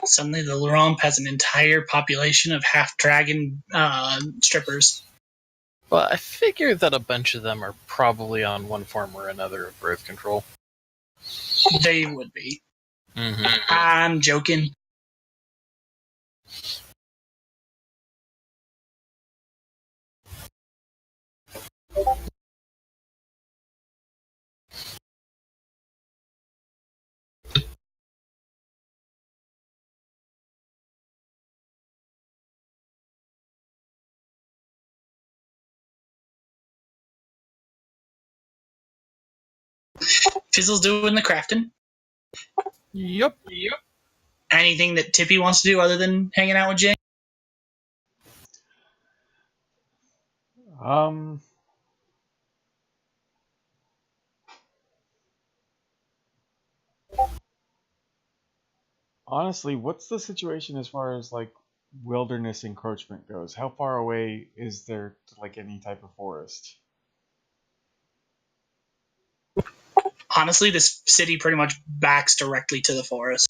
Suddenly the romp has an entire population of half-dragon strippers. Well, I figure that a bunch of them are probably on one form or another of birth control. They would be. Mm-hmm. I'm joking. Fizzle's doing the crafting. Yep. Anything that Tippy wants to do other than hanging out with Jay? Honestly, what's the situation as far as like wilderness encroachment goes? How far away is there to like any type of forest? Honestly, this city pretty much backs directly to the forest.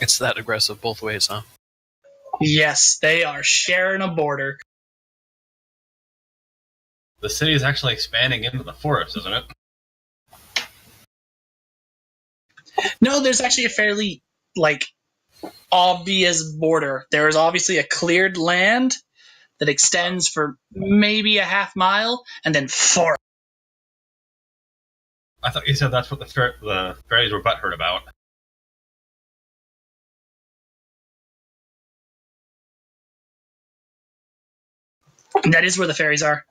It's that aggressive both ways, huh? Yes, they are sharing a border. The city is actually expanding into the forest, isn't it? No, there's actually a fairly, obvious border. There is obviously a cleared land that extends for maybe a half mile, and then forest. I thought you said that's what the fairies were butthurt about. And that is where the fairies are.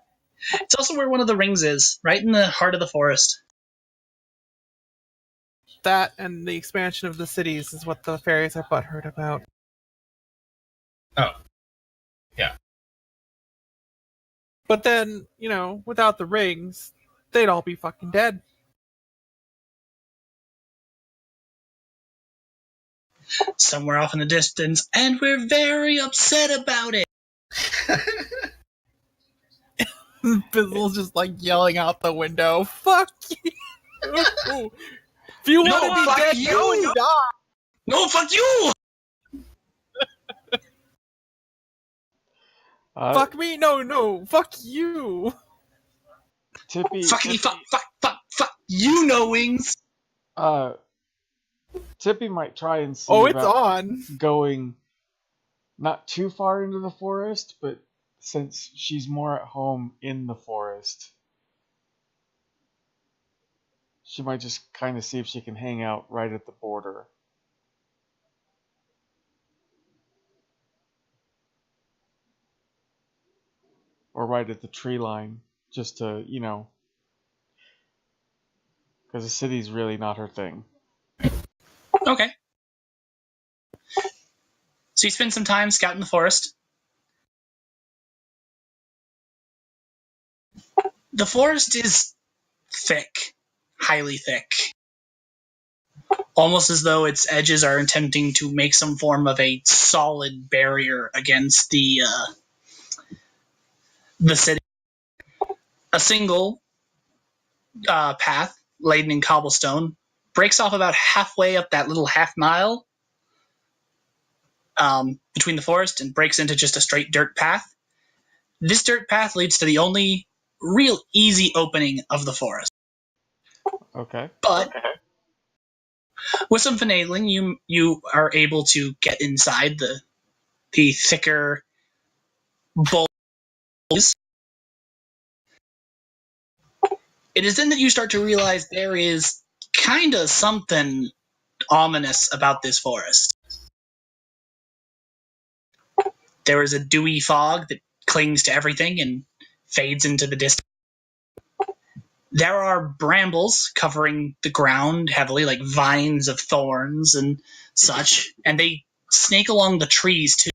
It's also where one of the rings is, right in the heart of the forest. That and the expansion of the cities is what the fairies are butthurt about. Oh. Yeah. But then, without the rings, they'd all be fucking dead. Somewhere off in the distance, and we're very upset about it. Fizzle's just like yelling out the window, "Fuck you! If you want to be dead, go and die." No, fuck you! Fuck me? No, fuck you! Tippy, Fuckity fuck, you know wings. Tippy might try and see Oh, it's about on. going not too far into the forest, but since she's more at home in the forest, she might just kind of see if she can hang out right at the border. Or right at the tree line, just to, because the city's really not her thing. Okay. So you spend some time scouting the forest. The forest is thick, highly thick. Almost as though its edges are attempting to make some form of a solid barrier against the city. A single path, laden in cobblestone, breaks off about halfway up that little half mile between the forest and breaks into just a straight dirt path. This dirt path leads to the only real easy opening of the forest. Okay. But with some finagling, you are able to get inside the thicker boulders. It is then that you start to realize there is kind of something ominous about this forest. There is a dewy fog that clings to everything and fades into the distance. There are brambles covering the ground heavily, like vines of thorns and such, and they snake along the trees too.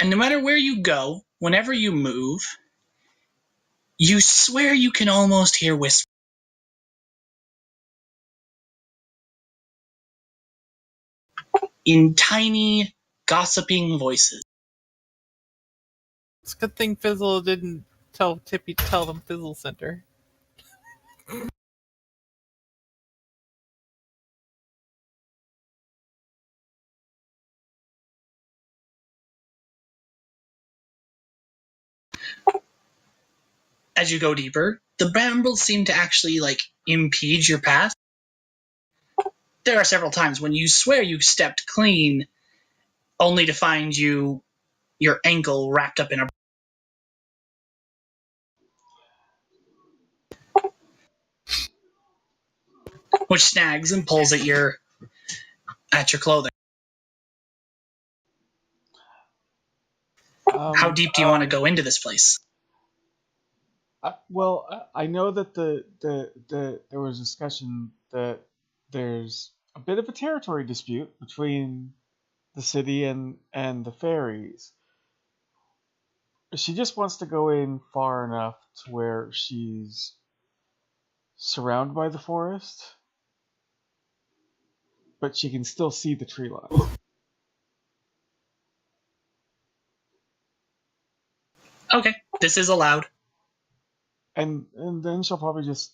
And no matter where you go, whenever you move, you swear you can almost hear whispers. In tiny, gossiping voices. It's a good thing Fizzle didn't tell Tippy to tell them Fizzle Center. As you go deeper, the brambles seem to actually impede your path. There are several times when you swear you stepped clean, only to find your ankle wrapped up in a which snags and pulls at your clothing. How deep do you want to go into this place? I know that there was discussion that there's a bit of a territory dispute between the city and the fairies. She just wants to go in far enough to where she's surrounded by the forest, but she can still see the tree line. Okay, this is allowed. And then she'll probably just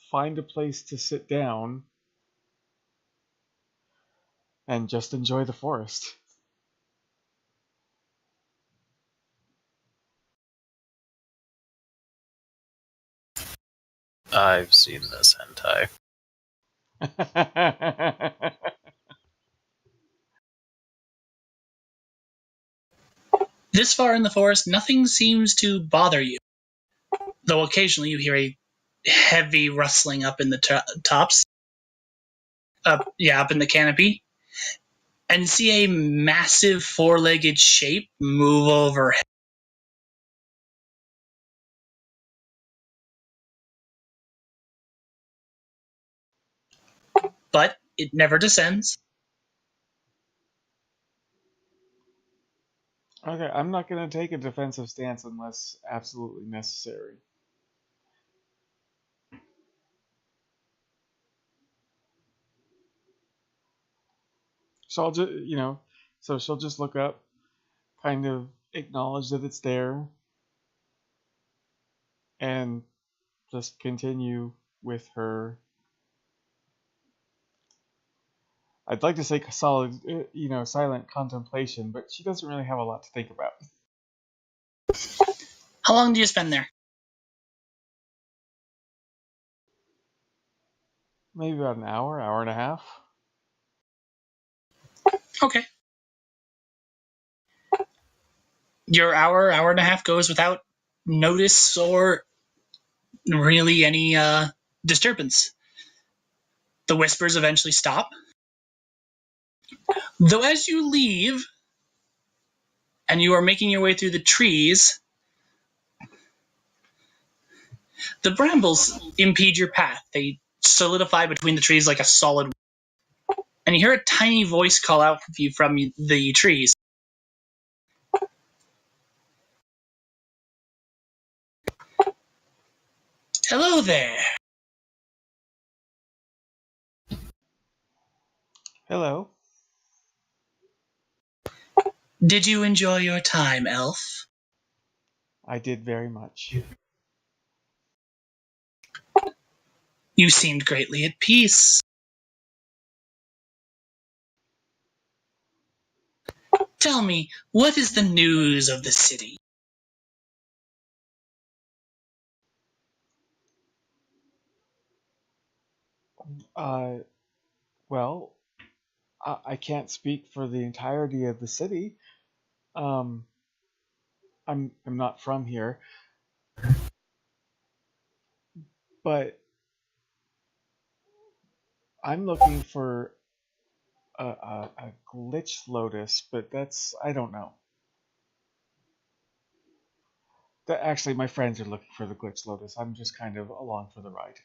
find a place to sit down and just enjoy the forest. I've seen this hentai. This far in the forest, nothing seems to bother you, though occasionally you hear a heavy rustling up in the tops, up in the canopy, and see a massive four-legged shape move overhead. But it never descends. Okay, I'm not going to take a defensive stance unless absolutely necessary. So I'll just, so she'll just look up, kind of acknowledge that it's there, and just continue with her. I'd like to say solid, silent contemplation, but she doesn't really have a lot to think about. How long do you spend there? Maybe about an hour and a half. Okay. Your hour and a half goes without notice or really any disturbance. The whispers eventually stop. Though as you leave, and you are making your way through the trees, the brambles impede your path. They solidify between the trees like a solid. And you hear a tiny voice call out for you from the trees. Hello there. Hello. Did you enjoy your time, elf? I did very much. You seemed greatly at peace. Tell me, what is the news of the city? Well, I can't speak for the entirety of the city. I'm not from here, but I'm looking for a glitch lotus, but I don't know. Actually, my friends are looking for the glitch lotus. I'm just kind of along for the ride.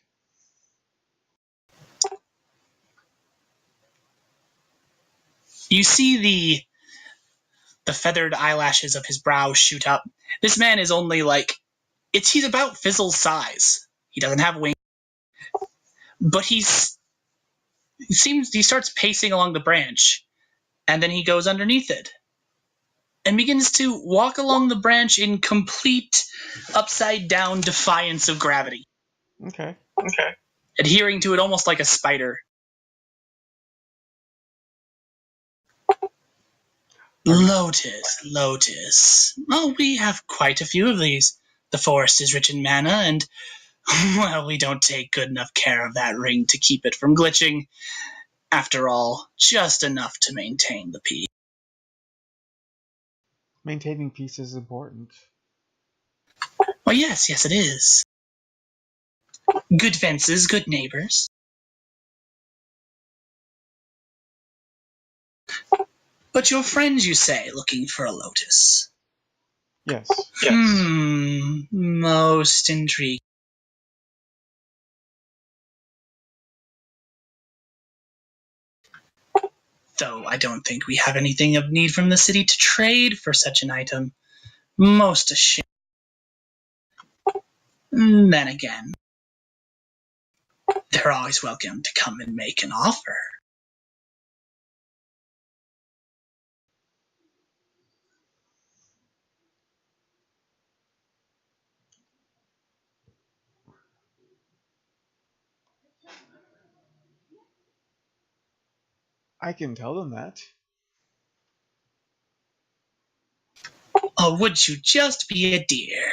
You see the feathered eyelashes of his brow shoot up. This man is only he's about Fizzle's size. He doesn't have wings, but he starts pacing along the branch, and then he goes underneath it and begins to walk along the branch in complete upside down defiance of gravity. Okay. Adhering to it almost like a spider. Lotus. Oh, we have quite a few of these. The forest is rich in mana, and, well, we don't take good enough care of that ring to keep it from glitching. After all, just enough to maintain the peace. Maintaining peace is important. Well, yes, it is. Good fences, good neighbors. But your friends, you say, looking for a lotus? Yes. Most intriguing. Though I don't think we have anything of need from the city to trade for such an item. Most ashamed. Then again, they're always welcome to come and make an offer. I can tell them that. Oh, would you just be a dear?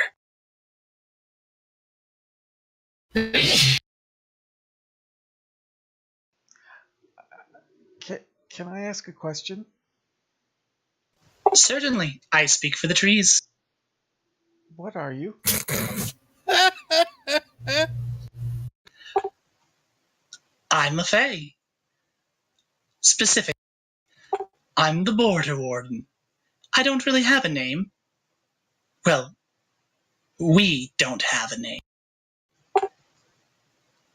Can I ask a question? Certainly, I speak for the trees. What are you? I'm a fae. Specific. I'm the border warden. I don't really have a name. Well, we don't have a name.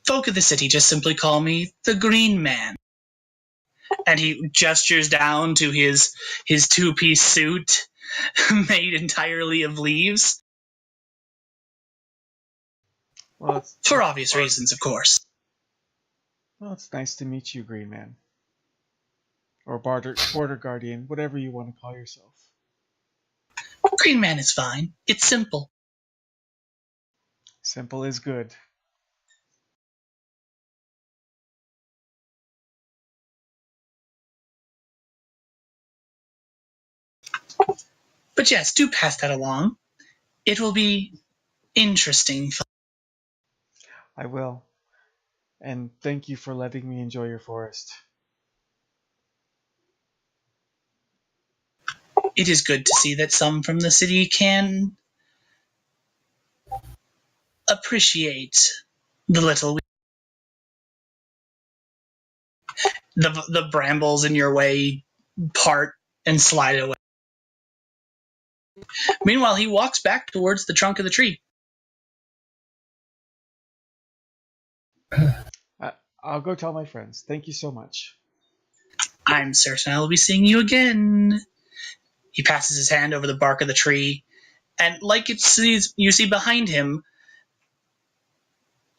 Folk of the city just simply call me the Green Man. And he gestures down to his two-piece suit made entirely of leaves. Well, For obvious reasons, of course. Well, it's nice to meet you, Green Man. Or border Guardian, whatever you want to call yourself. Green Man is fine. It's simple. Simple is good. But yes, do pass that along. It will be interesting. I will. And thank you for letting me enjoy your forest. It is good to see that some from the city can appreciate the little. The brambles in your way part and slide away. Meanwhile, he walks back towards the trunk of the tree. I'll go tell my friends. Thank you so much. I'm certain I will be seeing you again. He passes his hand over the bark of the tree, and like you see behind him,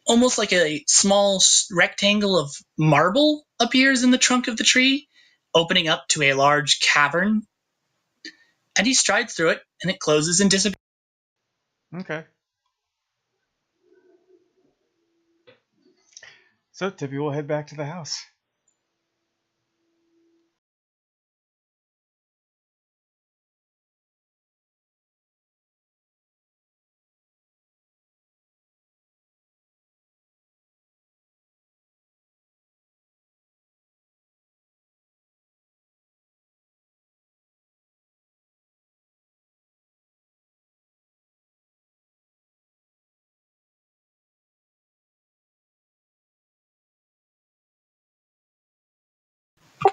almost like a small rectangle of marble appears in the trunk of the tree, opening up to a large cavern. And he strides through it, and it closes and disappears. Okay. So, Tippy will head back to the house.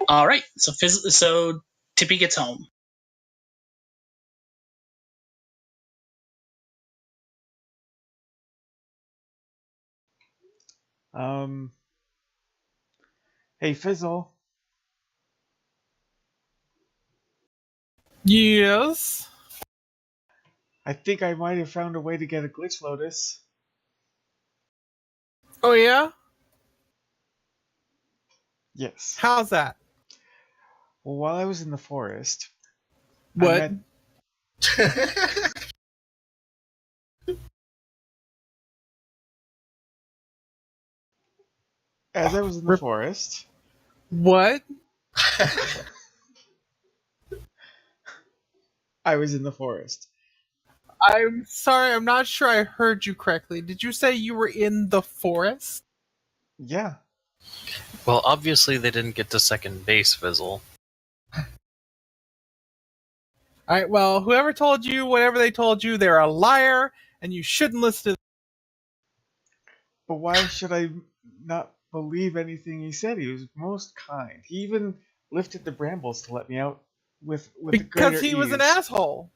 All right, so Tippy gets home. Hey, Fizzle. Yes. I think I might have found a way to get a glitch lotus. Oh yeah? Yes. How's that? Well, while I was in the forest, What? I met... As I was in the forest, What? I was in the forest. I'm sorry, I'm not sure I heard you correctly. Did you say you were in the forest? Yeah. Well, obviously they didn't get to second base, Fizzle. Alright, well, whoever told you whatever they told you, they're a liar, and you shouldn't listen to them. But why should I not believe anything he said? He was most kind. He even lifted the brambles to let me out with Because he was an asshole.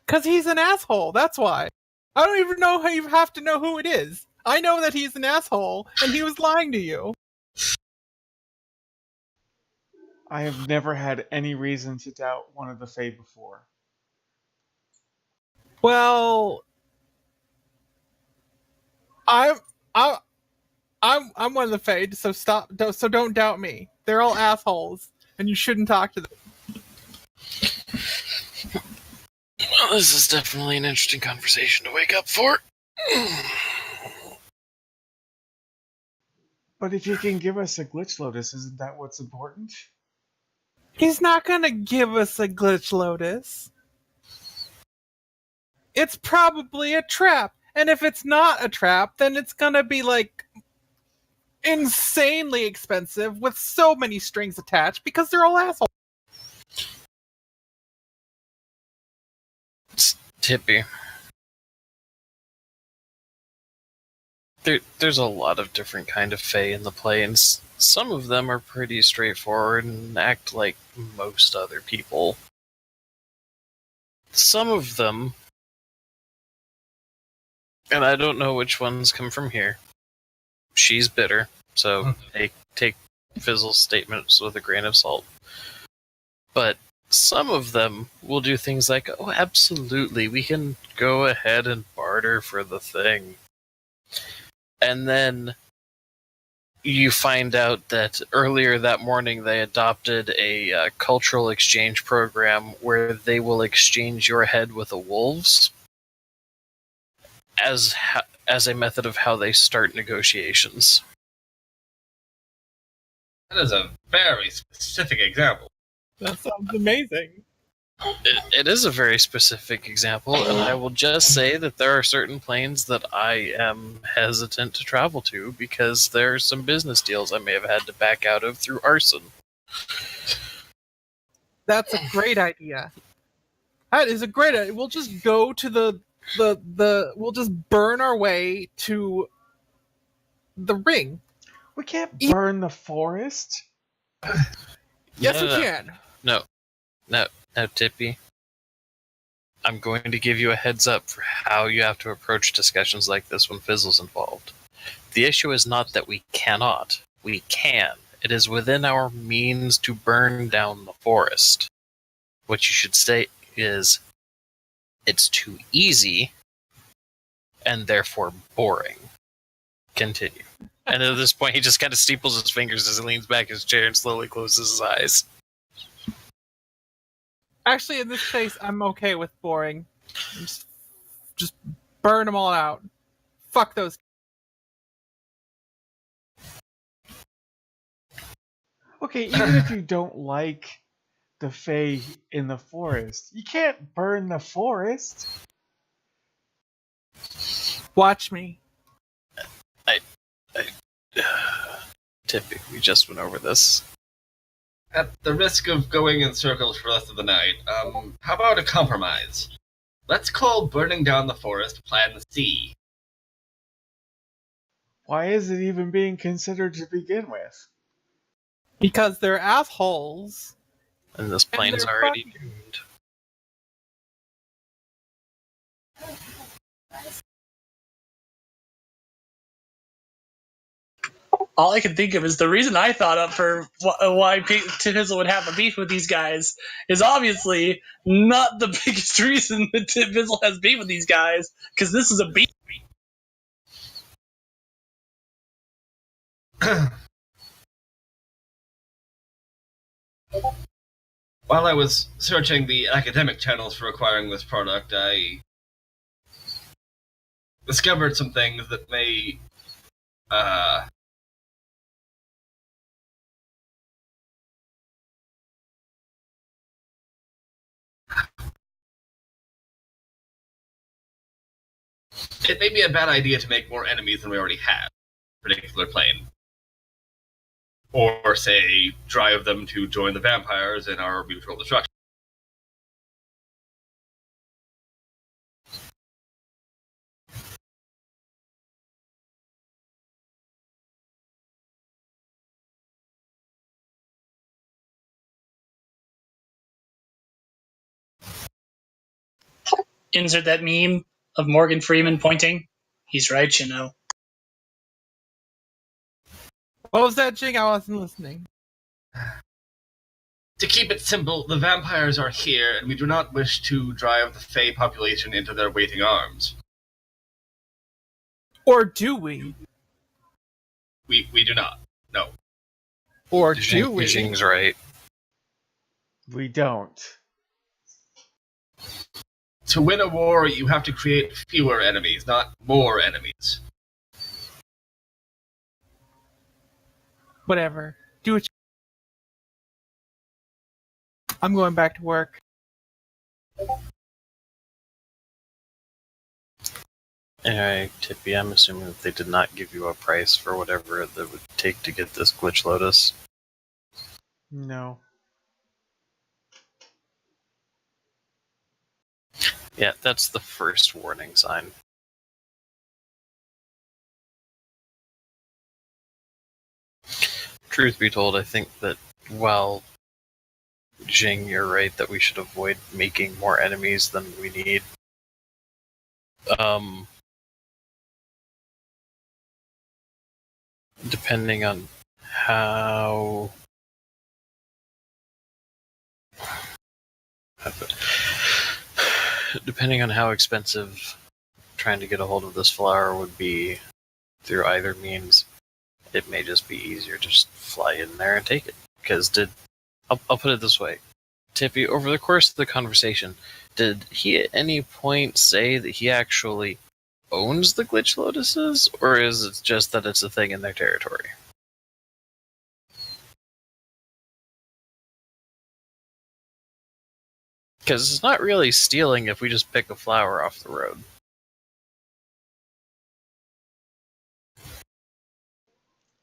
Because he's an asshole, that's why. I don't even know how you have to know who it is. I know that he's an asshole, and he was lying to you. I have never had any reason to doubt one of the Fae before. Well, I'm one of the Fae, so don't doubt me. They're all assholes, and you shouldn't talk to them. Well, this is definitely an interesting conversation to wake up for. But if you can give us a glitch lotus, isn't that what's important? He's not gonna give us a glitch lotus. It's probably a trap. And if it's not a trap, then it's gonna be like... insanely expensive with so many strings attached because they're all assholes. Tippy. There's a lot of different kind of Fae in the planes. Some of them are pretty straightforward and act like most other people. Some of them, and I don't know which ones come from here. She's bitter, so take Fizzle's statements with a grain of salt. But some of them will do things like, oh, absolutely, we can go ahead and barter for the thing. And then you find out that earlier that morning they adopted a cultural exchange program where they will exchange your head with a wolf's as a method of how they start negotiations. That is a very specific example. That sounds amazing. It is a very specific example, and I will just say that there are certain planes that I am hesitant to travel to because there are some business deals I may have had to back out of through arson. That's a great idea. That is a great idea. We'll just go to we'll just burn our way to the ring. We can't burn the forest. Yes, we can. No, Tippy. I'm going to give you a heads up for how you have to approach discussions like this when Fizzle's involved. The issue is not that we cannot. We can. It is within our means to burn down the forest. What you should say is, it's too easy, and therefore boring. Continue. And at this point, he just kind of steeples his fingers as he leans back in his chair and slowly closes his eyes. Actually, in this case, I'm okay with boring. Just burn them all out. Fuck those. Okay, even if you don't like the Fae in the forest, you can't burn the forest. Watch me. Tippy, we just went over this. At the risk of going in circles for the rest of the night, how about a compromise? Let's call burning down the forest Plan C. Why is it even being considered to begin with? Because they're assholes. And this plane's they're already fucking- doomed. All I can think of is the reason I thought up for why Fizzle would have a beef with these guys is obviously not the biggest reason that Fizzle has beef with these guys, because this is a beef. While I was searching the academic channels for acquiring this product, I discovered some things that may it may be a bad idea to make more enemies than we already have, particular plane. Or, say, drive them to join the vampires in our mutual destruction. Insert that meme of Morgan Freeman pointing. He's right, you know. What was that, Jing? I wasn't listening. To keep it simple, the vampires are here, and we do not wish to drive the Fae population into their waiting arms. Or do we? We do not. No. Or do we? Jing's right. We don't. To win a war, you have to create fewer enemies, not more enemies. Whatever. Do what I'm going back to work. Anyway, Tippy, I'm assuming that they did not give you a price for whatever it would take to get this Glitch Lotus. No. Yeah, that's the first warning sign. Truth be told, I think that while Jing, you're right that we should avoid making more enemies than we need. Depending on how expensive trying to get a hold of this flower would be through either means, it may just be easier to just fly in there and take it. Because I'll put it this way. Tippy, over the course of the conversation, did he at any point say that he actually owns the Glitch Lotuses, or is it just that it's a thing in their territory? Because it's not really stealing if we just pick a flower off the road.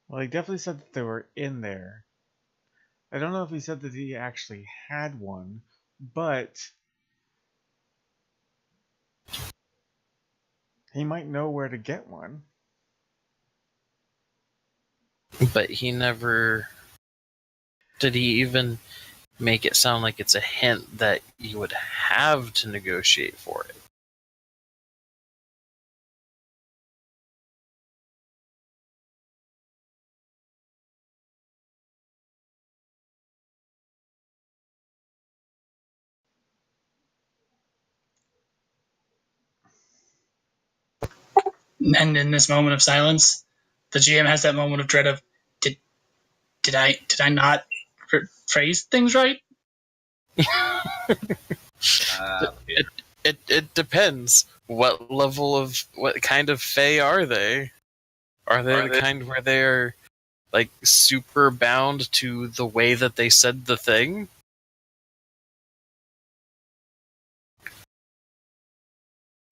Well, he definitely said that they were in there. I don't know if he said that he actually had one, but he might know where to get one. But he never... Did he even make it sound like it's a hint that you would have to negotiate for it? And in this moment of silence, the GM has that moment of dread of, did I not phrase things right? It depends. What kind of fae are they? Are they the kind where they're like super bound to the way that they said the thing?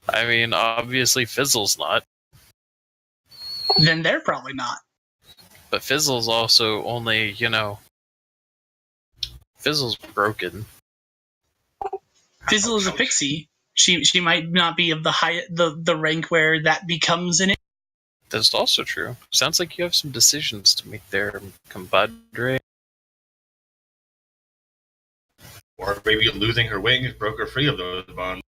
I mean, obviously Fizzle's not. Then they're probably not. But Fizzle's also only, Fizzle's broken. Fizzle is a pixie. She might not be of the rank where that becomes an. That's also true. Sounds like you have some decisions to make there, compadre. Or maybe losing her wings broke her free of those bonds.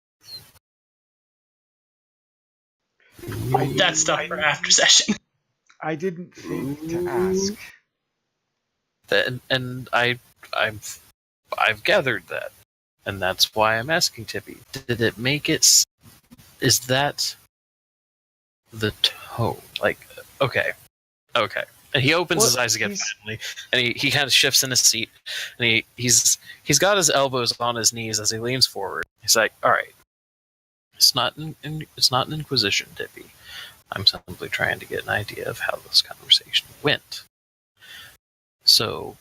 That's stuff for after session. I didn't think to ask. And I've gathered that, and that's why I'm asking Tippy. Did it make it? Is that the tone? Like, okay. And he opens his eyes again finally, and he kind of shifts in his seat, and he's got his elbows on his knees as he leans forward. He's like, "All right, it's not an inquisition, Tippy. I'm simply trying to get an idea of how this conversation went. So,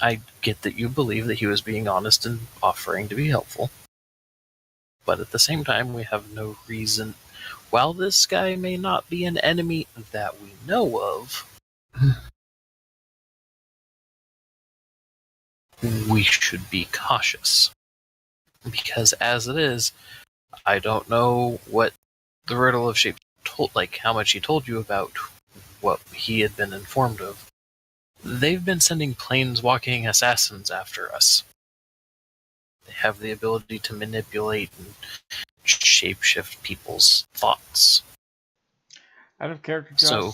I get that you believe that he was being honest and offering to be helpful, but at the same time, we have no reason. While this guy may not be an enemy that we know of, we should be cautious. Because as it is, I don't know what the Riddle of Shape told, like how much he told you about what he had been informed of. They've been sending planeswalking assassins after us. They have the ability to manipulate and shapeshift people's thoughts. Out of character, Josh,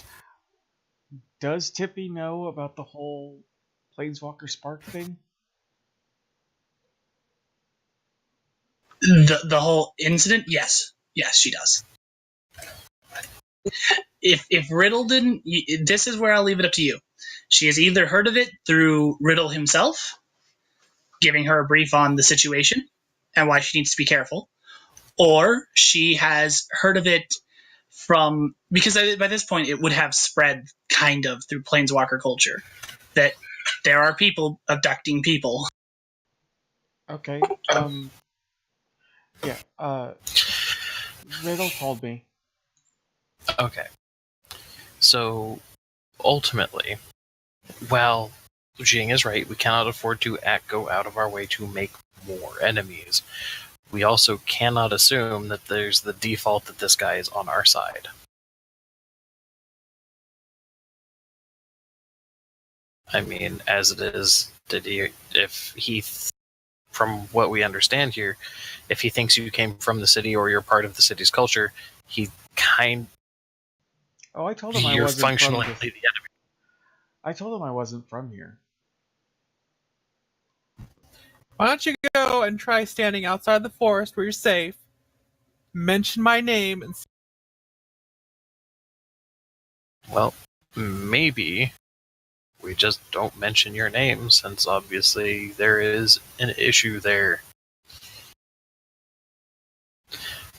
does Tippy know about the whole Planeswalker Spark thing? The whole incident? Yes, she does. If Riddle didn't, this is where I'll leave it up to you. She has either heard of it through Riddle himself, giving her a brief on the situation and why she needs to be careful, or she has heard of it from, because by this point it would have spread kind of through Planeswalker culture that there are people abducting people. Okay. Yeah. Riddle told me. Okay. So, ultimately, while Jing is right, we cannot afford to go out of our way to make more enemies. We also cannot assume that there's the default that this guy is on our side. I mean, as it is, from what we understand here, if he thinks you came from the city or you're part of the city's culture, he Oh, I told him I you're wasn't functionally from the this. enemy. I told him I wasn't from here. Why don't you go and try standing outside the forest where you're safe, mention my name, and Well, maybe we just don't mention your name, since obviously there is an issue there.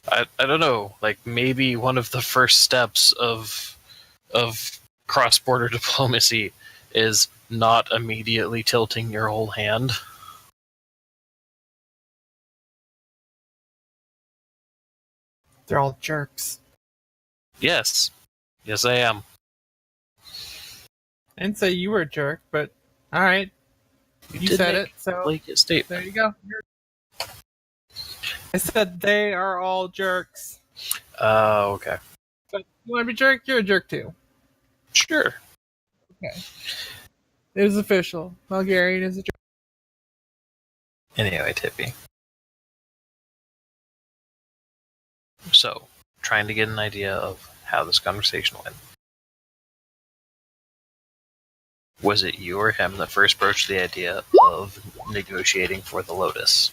I don't know, like maybe one of the first steps of cross-border diplomacy is not immediately tilting your whole hand. they're all jerks. Yes. Yes, I am. I didn't say you were a jerk, but alright, you did said make it, so blanket statement. there you go. I said they are all jerks. Oh, okay. But you want to be a jerk? You're a jerk too. Sure. Okay. It is official. Bulgarian is a jerk. Anyway, Tippy. So, trying to get an idea of how this conversation went. Was it you or him that first broached the idea of negotiating for the Lotus?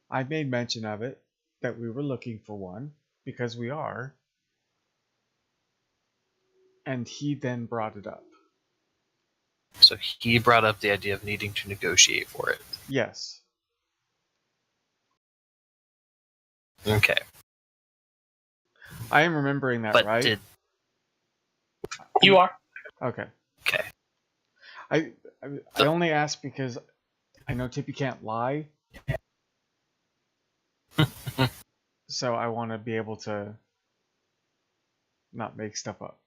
I made mention of it, that we were looking for one, because we are, and he then brought it up. So he brought up the idea of needing to negotiate for it. Yes. Okay. I am remembering that, But right? You are. Okay. Okay. I only asked because I know Tippy can't lie. So I want to be able to not make stuff up.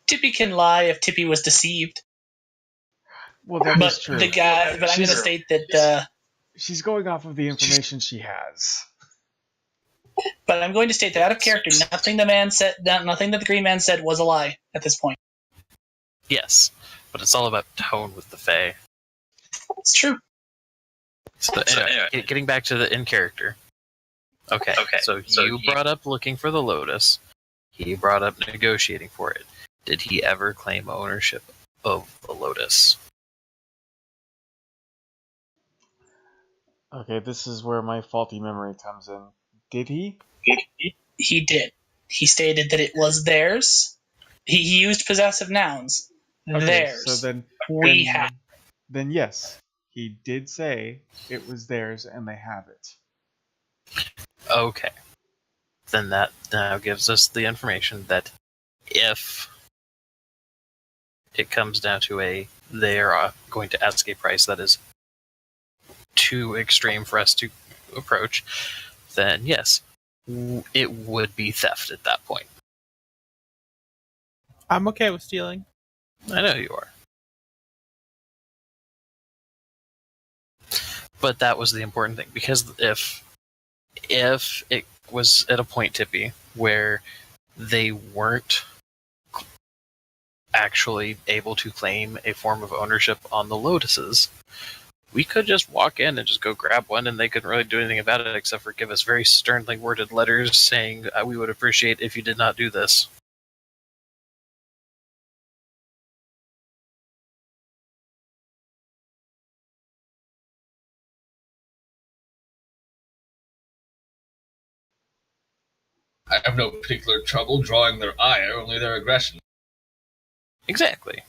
Tippy can lie if Tippy was deceived. Well, that But is true. I'm going to state that. She's going off of the information she has. But I'm going to state that out of character, nothing that the Green Man said was a lie at this point. Yes, but it's all about tone with the Fae. It's true. So anyway, getting back to the in character. Okay, so you brought up looking for the Lotus. He brought up negotiating for it. Did he ever claim ownership of the Lotus? Okay, this is where my faulty memory comes in. Did he? He did. He stated that it was theirs. He used possessive nouns. Okay, Theirs. so then We have. Then yes, he did say it was theirs and they have it. Okay. Then that now gives us the information that if it comes down to they are going to ask a price that is too extreme for us to approach, then yes, it would be theft at that point. I'm okay with stealing. I know you are. But that was the important thing, because if it was at a point, Tippy, where they weren't actually able to claim a form of ownership on the Lotuses, we could just walk in and just go grab one, and they couldn't really do anything about it except for give us very sternly worded letters saying we would appreciate if you did not do this. I have no particular trouble drawing their ire, only their aggression. Exactly.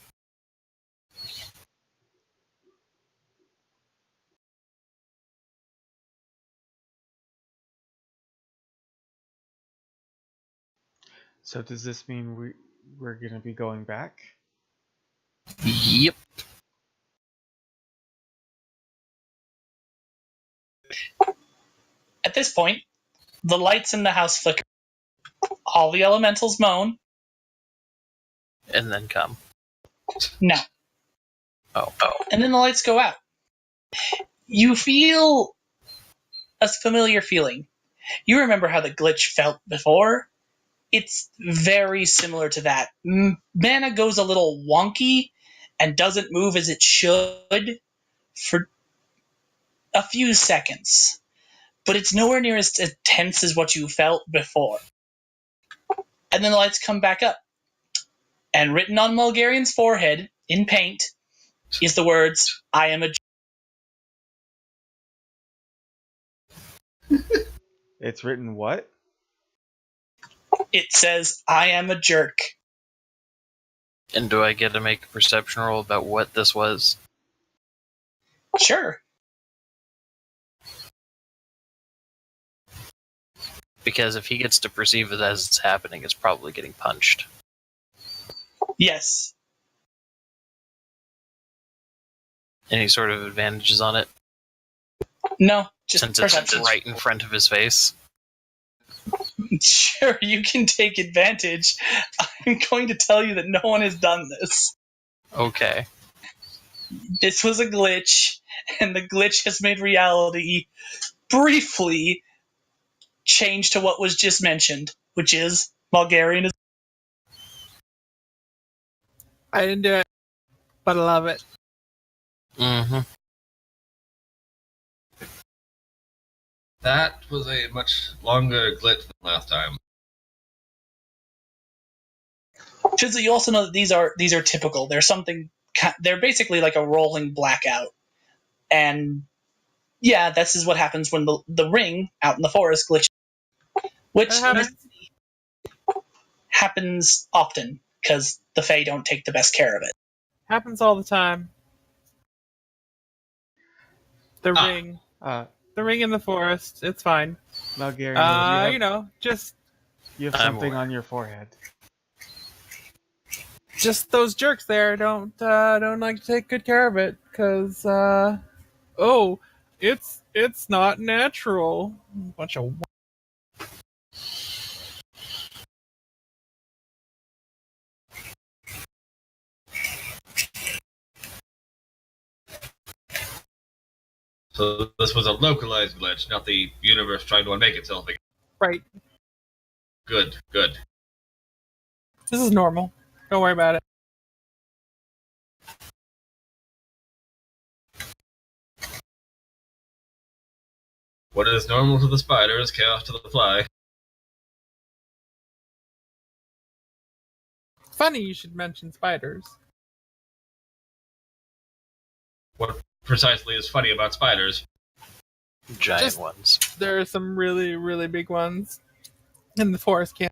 So does this mean we're gonna be going back? Yep. At this point, the lights in the house flicker. All the elementals moan. And then come. No. Oh. And then the lights go out. You feel a familiar feeling. You remember how the glitch felt before? It's very similar to that. Mana goes a little wonky and doesn't move as it should for a few seconds. But it's nowhere near as tense as what you felt before. And then the lights come back up. And written on Mulgarian's forehead, in paint, is the words, I am a... It's written what? It says, I am a jerk. And do I get to make a perception roll about what this was? Sure. Because if he gets to perceive it as it's happening, it's probably getting punched. Yes. Any sort of advantages on it? No, just Since it's perception. right in front of his face. Sure, you can take advantage. I'm going to tell you that no one has done this. Okay. This was a glitch, and the glitch has made reality briefly change to what was just mentioned, which is Bulgarian is... I didn't do it, but I love it. Mm-hmm. That was a much longer glitch than last time. Chisel, you also know that these are typical. They're basically like a rolling blackout. And yeah, this is what happens when the ring out in the forest glitches. Which happens often, because the Fae don't take the best care of it. Happens all the time. The ring. The ring in the forest. It's fine. Malgarian, just you have something on your forehead. just those jerks there don't like to take good care of it because it's not natural. Bunch of So this was a localized glitch, not the universe trying to unmake itself again. right. Good. This is normal. Don't worry about it. What is normal to the spider is chaos to the fly. Funny you should mention spiders. What precisely is funny about spiders? Giant ones. There are some really, really big ones in the forest camp.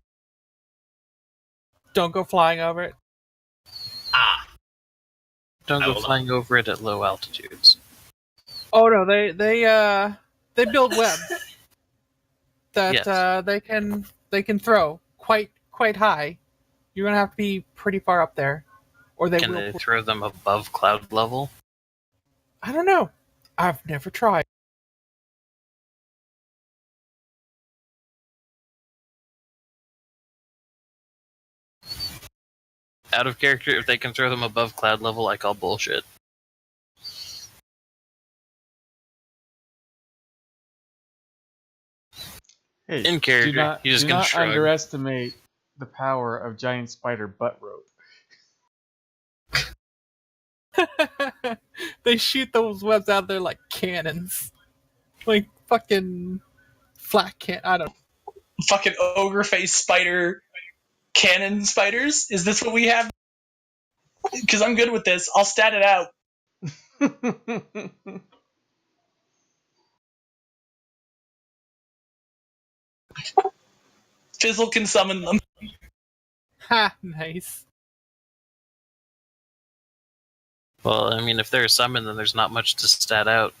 Don't go flying over it. Don't go flying over it at low altitudes. Oh no, they build webs that they can throw quite high. You're gonna have to be pretty far up there, or they Can will. they throw them above cloud level? I don't know. I've never tried. Out of character, if they can throw them above cloud level, I call bullshit. Hey, In character, you just do gonna not shrug. underestimate the power of giant spider butt rope. They shoot those webs out there like cannons, like fucking flat can. I don't. Fucking ogre face spider cannon spiders? Is this what we have? Because I'm good with this. I'll stat it out. Fizzle can summon them. Ha! Nice. Well, I mean, if they're summoned, then there's not much to stat out.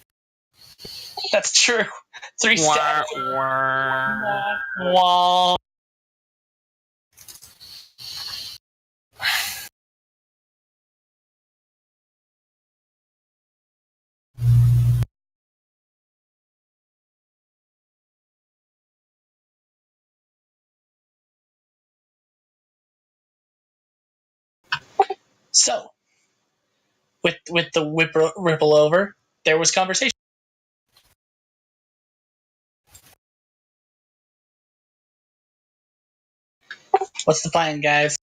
That's true. 3 stats. Wah. Wah. So, with the ripple over, there was conversation. What's the plan, guys?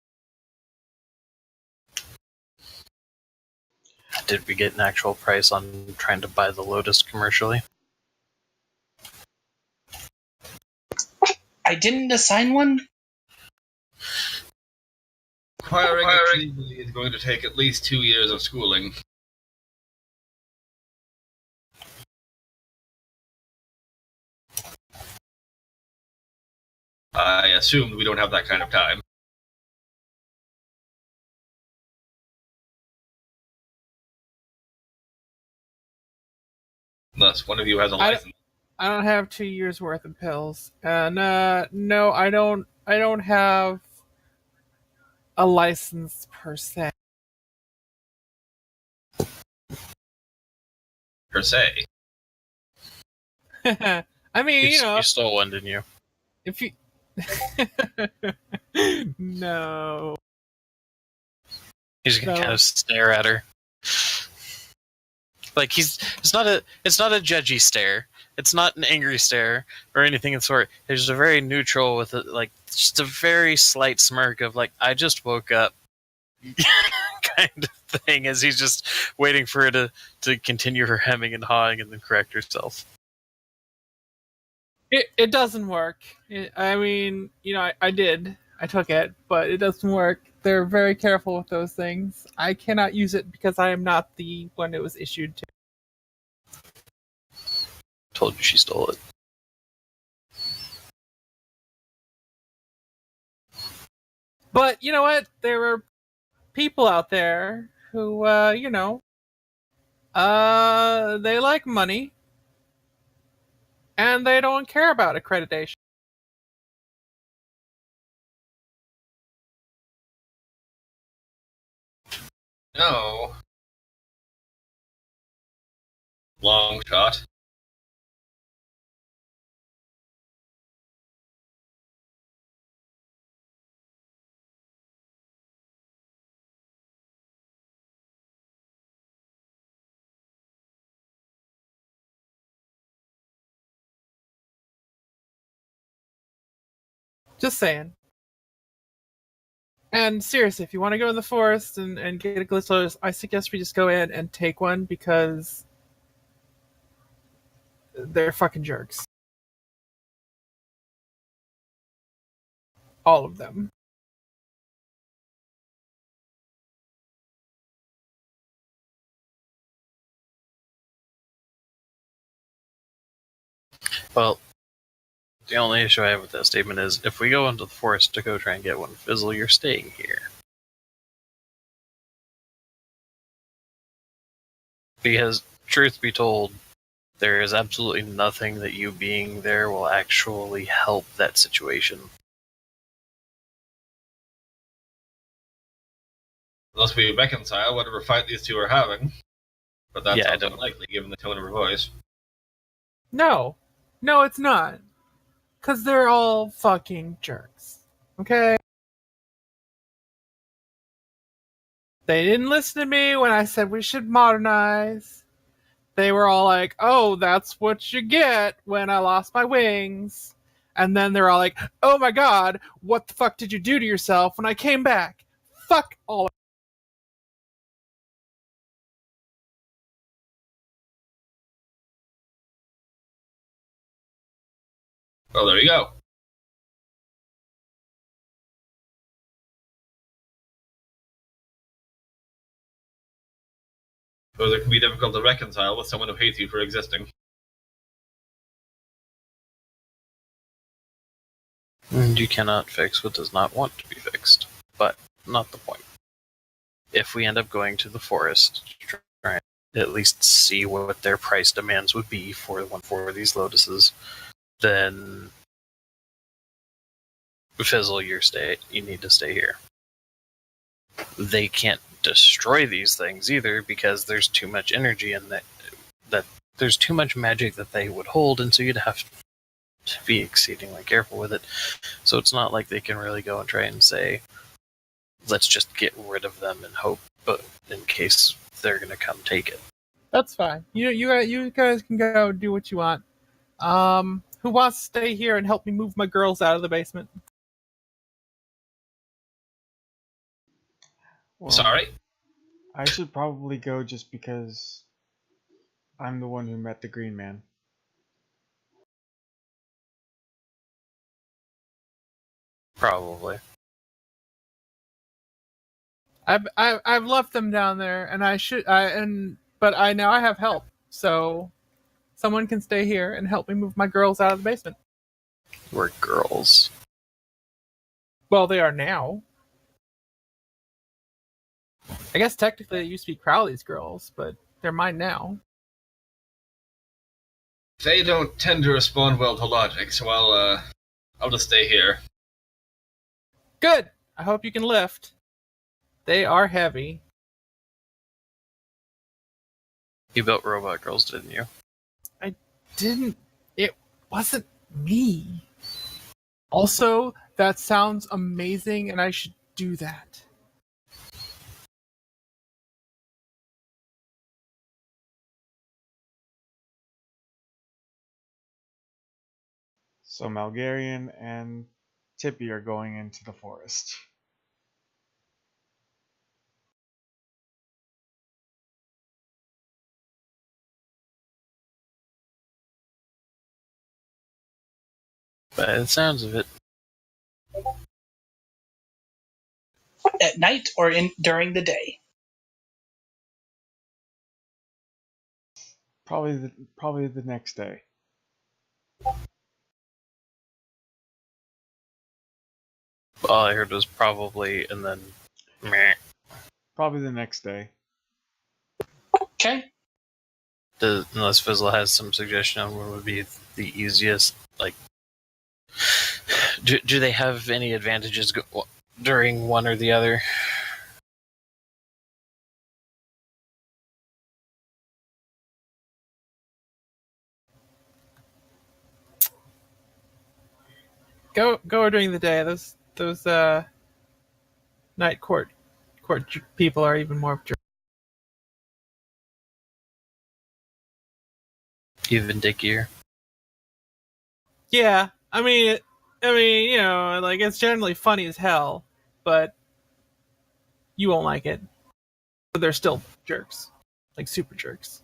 Did we get an actual price on trying to buy the Lotus commercially? I didn't assign one. Acquiring it legally is going to take at least 2 years of schooling. I assumed we don't have that kind of time. Unless one of you has a license. I don't have 2 years worth of pills, and no, I don't. I don't have a license per se. Per se. I mean, You stole one, didn't you? if you no, He's gonna No. kind of stare at her. Like it's not a judgy stare. It's not an angry stare or anything of the sort. It's just a very neutral with just a very slight smirk of like, I just woke up kind of thing, as he's just waiting for her to continue her hemming and hawing and then correct herself. it doesn't work. I mean, I took it, but it doesn't work. They're very careful with those things. I cannot use it because I am not the one it was issued to. Told you she stole it. But you know what? There were people out there who, they like money, and they don't care about accreditation. No. Long shot. Just saying. And seriously, if you want to go in the forest and get a glitch lotus, I suggest we just go in and take one because they're fucking jerks. All of them. Well, the only issue I have with that statement is if we go into the forest to go try and get one, Fizzle, you're staying here. Because, truth be told, there is absolutely nothing that you being there will actually help that situation. Unless we reconcile whatever fight these two are having. But that's Yeah, I also don't- unlikely given the tone of her voice. No, it's not. Because they're all fucking jerks. Okay? They didn't listen to me when I said we should modernize. They were all like, oh, that's what you get when I lost my wings. And then they're all like, oh my god, what the fuck did you do to yourself when I came back? Fuck all of Well, there you go. Suppose it can be difficult to reconcile with someone who hates you for existing. And you cannot fix what does not want to be fixed. But not the point. If we end up going to the forest to try and at least see what their price demands would be for these lotuses, then Fizzle, you need to stay here. They can't destroy these things either because there's too much energy in that there's too much magic that they would hold, and so you'd have to be exceedingly careful with it. So it's not like they can really go and try and say, let's just get rid of them and hope in case they're gonna come take it. That's fine. You guys can go do what you want. Who wants to stay here and help me move my girls out of the basement? Well, Sorry? I should probably go just because I'm the one who met the Green Man. Probably. I've left them down there, and but I now I have help, so someone can stay here and help me move my girls out of the basement. We're girls. Well, they are now. I guess technically it used to be Crowley's girls, but they're mine now. They don't tend to respond well to logic, so I'll just stay here. Good. I hope you can lift. They are heavy. You built robot girls, didn't you? Didn't. It wasn't me. Also, that sounds amazing, and I should do that. So Malgarian and Tippy are going into the forest. By the sounds of it. At night or during the day? Probably the next day. All I heard was probably, and then meh. Probably the next day. Okay. Unless Fizzle has some suggestion on what would be the easiest, like... Do they have any advantages during one or the other? Go during the day. Those night court people are even more jerks. Even dickier. Yeah, I mean, like it's generally funny as hell, but you won't like it. But they're still jerks, like super jerks.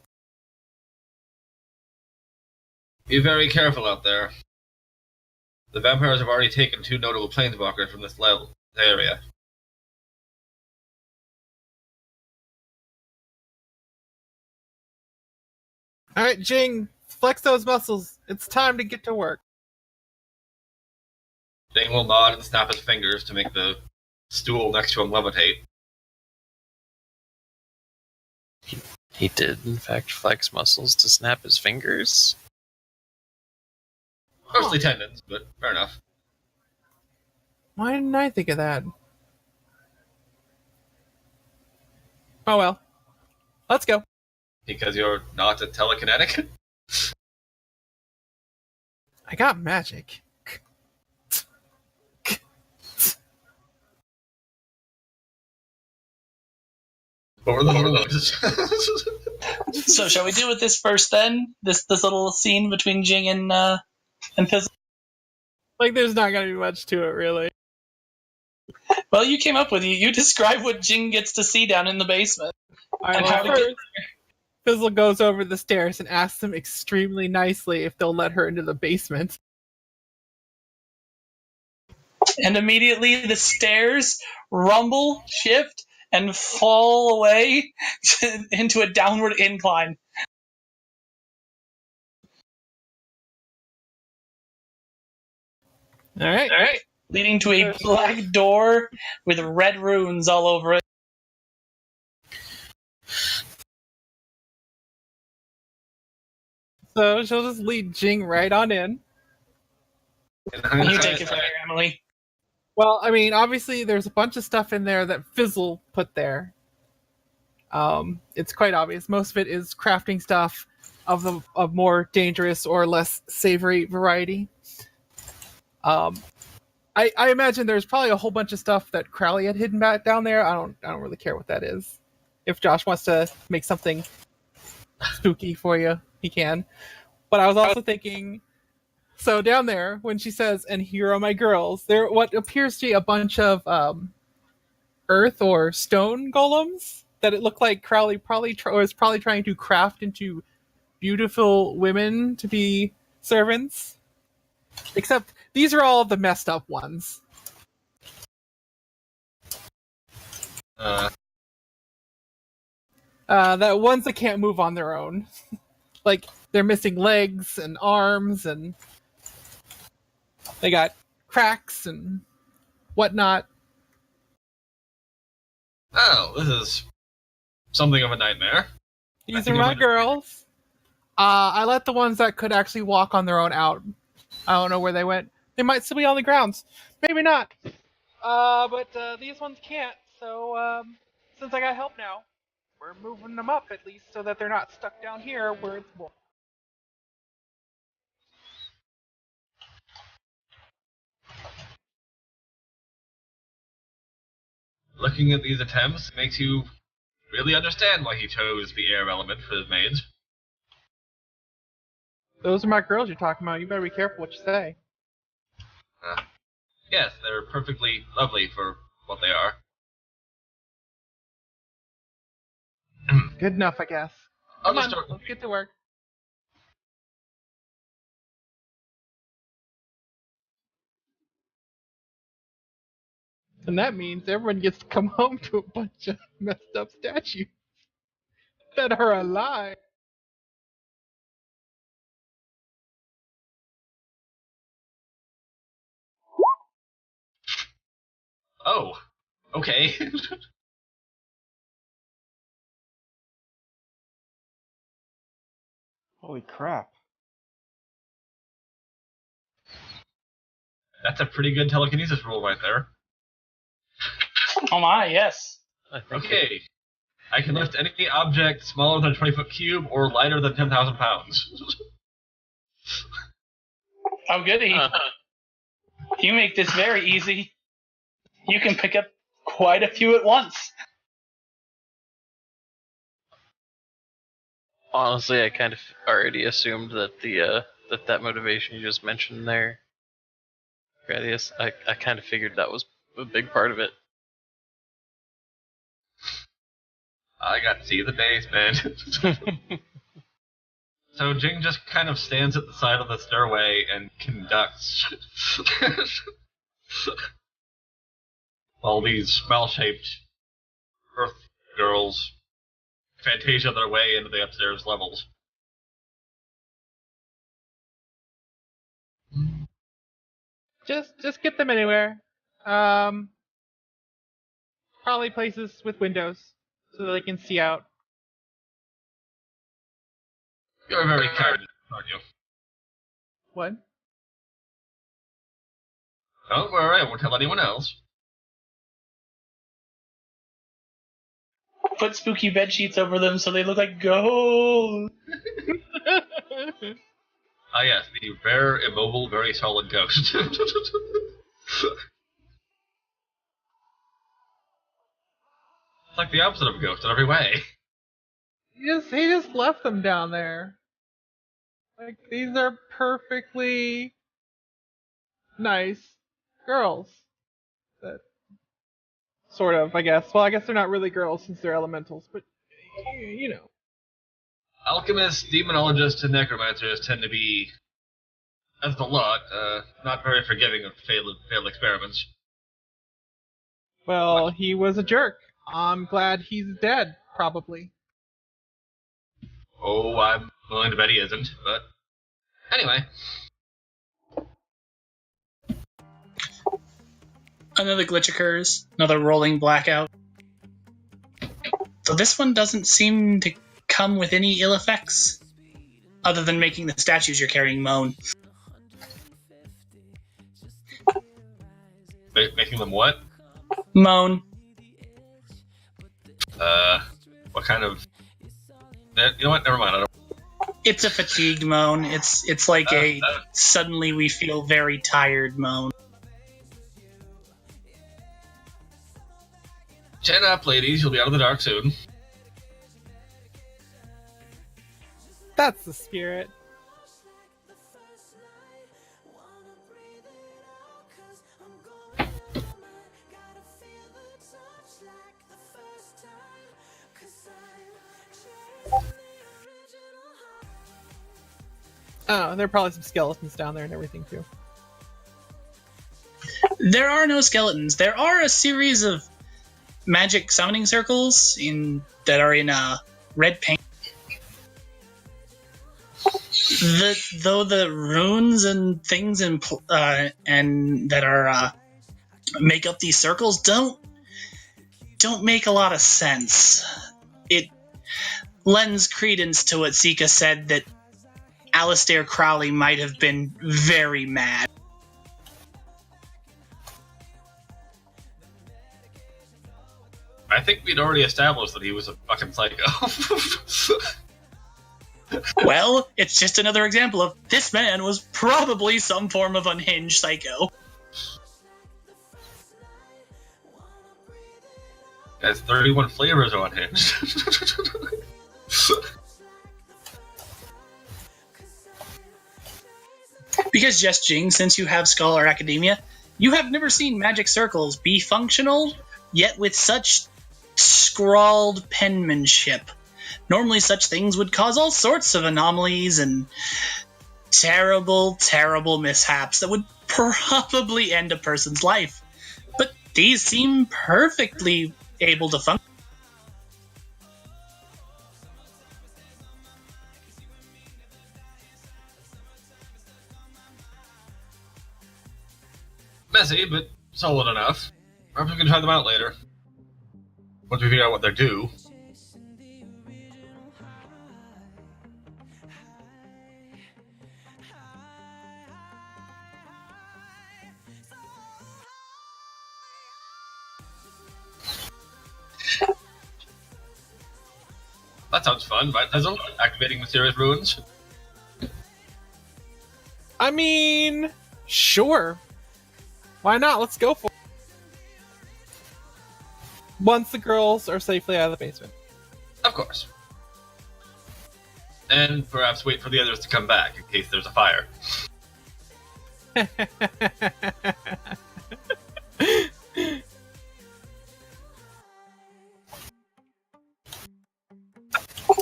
Be very careful out there. The vampires have already taken 2 notable planeswalkers from this area. All right, Jing, flex those muscles. It's time to get to work. Dane will nod and snap his fingers to make the stool next to him levitate. He did, in fact, flex muscles to snap his fingers. Mostly tendons, but fair enough. Why didn't I think of that? Oh well. Let's go. Because you're not a telekinetic? I got magic. What were the noises? So shall we do with this first then? This little scene between Jing and Fizzle? Like, there's not gonna be much to it, really. Well, you came up with you describe what Jing gets to see down in the basement. And how to get First, Fizzle goes over the stairs and asks them extremely nicely if they'll let her into the basement. And immediately the stairs rumble, shift, and fall away into a downward incline. All right. Leading to a black door with red runes all over it. So she'll just lead Jing right on in. And you take it from there, Emily. Well, I mean, obviously there's a bunch of stuff in there that Fizzle put there. It's quite obvious. Most of it is crafting stuff of more dangerous or less savory variety. I imagine there's probably a whole bunch of stuff that Crowley had hidden back down there. I don't really care what that is. If Josh wants to make something spooky for you, he can. But I was also thinking, so down there, when she says, "And here are my girls," there what appears to be a bunch of earth or stone golems that it looked like Crowley was probably trying to craft into beautiful women to be servants. Except these are all the messed up ones. That ones that can't move on their own. Like, they're missing legs and arms, and they got cracks and whatnot. Oh, this is something of a nightmare. These are my girls. I let the ones that could actually walk on their own out. I don't know where they went. They might still be on the grounds. Maybe not. But these ones can't, so since I got help now, we're moving them up at least so that they're not stuck down here where it's warm. Looking at these attempts makes you really understand why he chose the air element for his maids. Those are my girls you're talking about. You better be careful what you say. Yes, they're perfectly lovely for what they are. Good enough, I guess. Come on, let's get to work. And that means everyone gets to come home to a bunch of messed up statues that are alive. Oh, okay. Holy crap. That's a pretty good telekinesis rule right there. Oh my, yes. Okay. I can lift any object smaller than a 20-foot cube or lighter than 10,000 pounds. Oh, goody. You make this very easy. You can pick up quite a few at once. Honestly, I kind of already assumed that that motivation you just mentioned there, Gradius, I kind of figured that was a big part of it. I got to see the basement. So Jing just kind of stands at the side of the stairway and conducts. While these well-shaped Earth girls fantasia their way into the upstairs levels. Just get them anywhere. Probably places with windows so that they can see out. You're very kind, aren't you? What? Don't worry, I won't tell anyone else. Put spooky bed sheets over them so they look like gold. Ah yes, the rare, immobile, very solid ghost. It's like the opposite of a ghost in every way. He just left them down there. Like, these are perfectly nice girls. That sort of, I guess. Well, I guess they're not really girls since they're elementals, but you know. Alchemists, demonologists, and necromancers tend to be, as a lot, not very forgiving of failed experiments. Well, he was a jerk. I'm glad he's dead, probably. Oh, I'm willing to bet he isn't, but anyway. Another glitch occurs, another rolling blackout. So this one doesn't seem to come with any ill effects, other than making the statues you're carrying moan. Making them what? Moan. What kind of... You know what? Never mind. I don't... It's a fatigued moan. It's like suddenly we feel very tired moan. Chin up, ladies. You'll be out of the dark soon. That's the spirit. Oh, there are probably some skeletons down there and everything too. There are no skeletons. There are a series of magic summoning circles that are in red paint. Though the runes and things and that are make up these circles don't make a lot of sense. It lends credence to what Sika said, that Alistair Crowley might have been very mad. I think we'd already established that he was a fucking psycho. Well, it's just another example of this man was probably some form of unhinged psycho. That's 31 flavors on Unhinged. Because, Just Jing, since you have Scholar Academia, you have never seen magic circles be functional, yet with such scrawled penmanship. Normally such things would cause all sorts of anomalies and terrible, terrible mishaps that would probably end a person's life. But these seem perfectly able to function. Messy, but solid enough. Perhaps we can try them out later. Once we figure out what they do. That sounds fun, right, Fizzle? Activating mysterious runes. I mean, sure. Why not? Let's go for it. Once the girls are safely out of the basement. Of course. And perhaps wait for the others to come back in case there's a fire.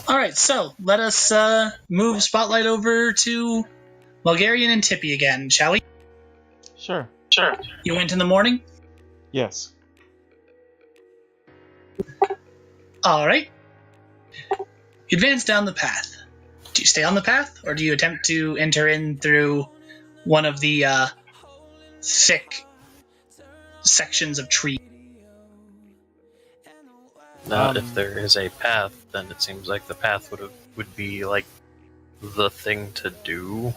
Alright, so let us move Spotlight over to Bulgarian and Tippy again, shall we? Sure. Sure. You went in the morning? Yes. Alright. You advance down the path. Do you stay on the path, or do you attempt to enter in through one of the thick sections of tree? If there is a path, then it seems like the path would be like the thing to do.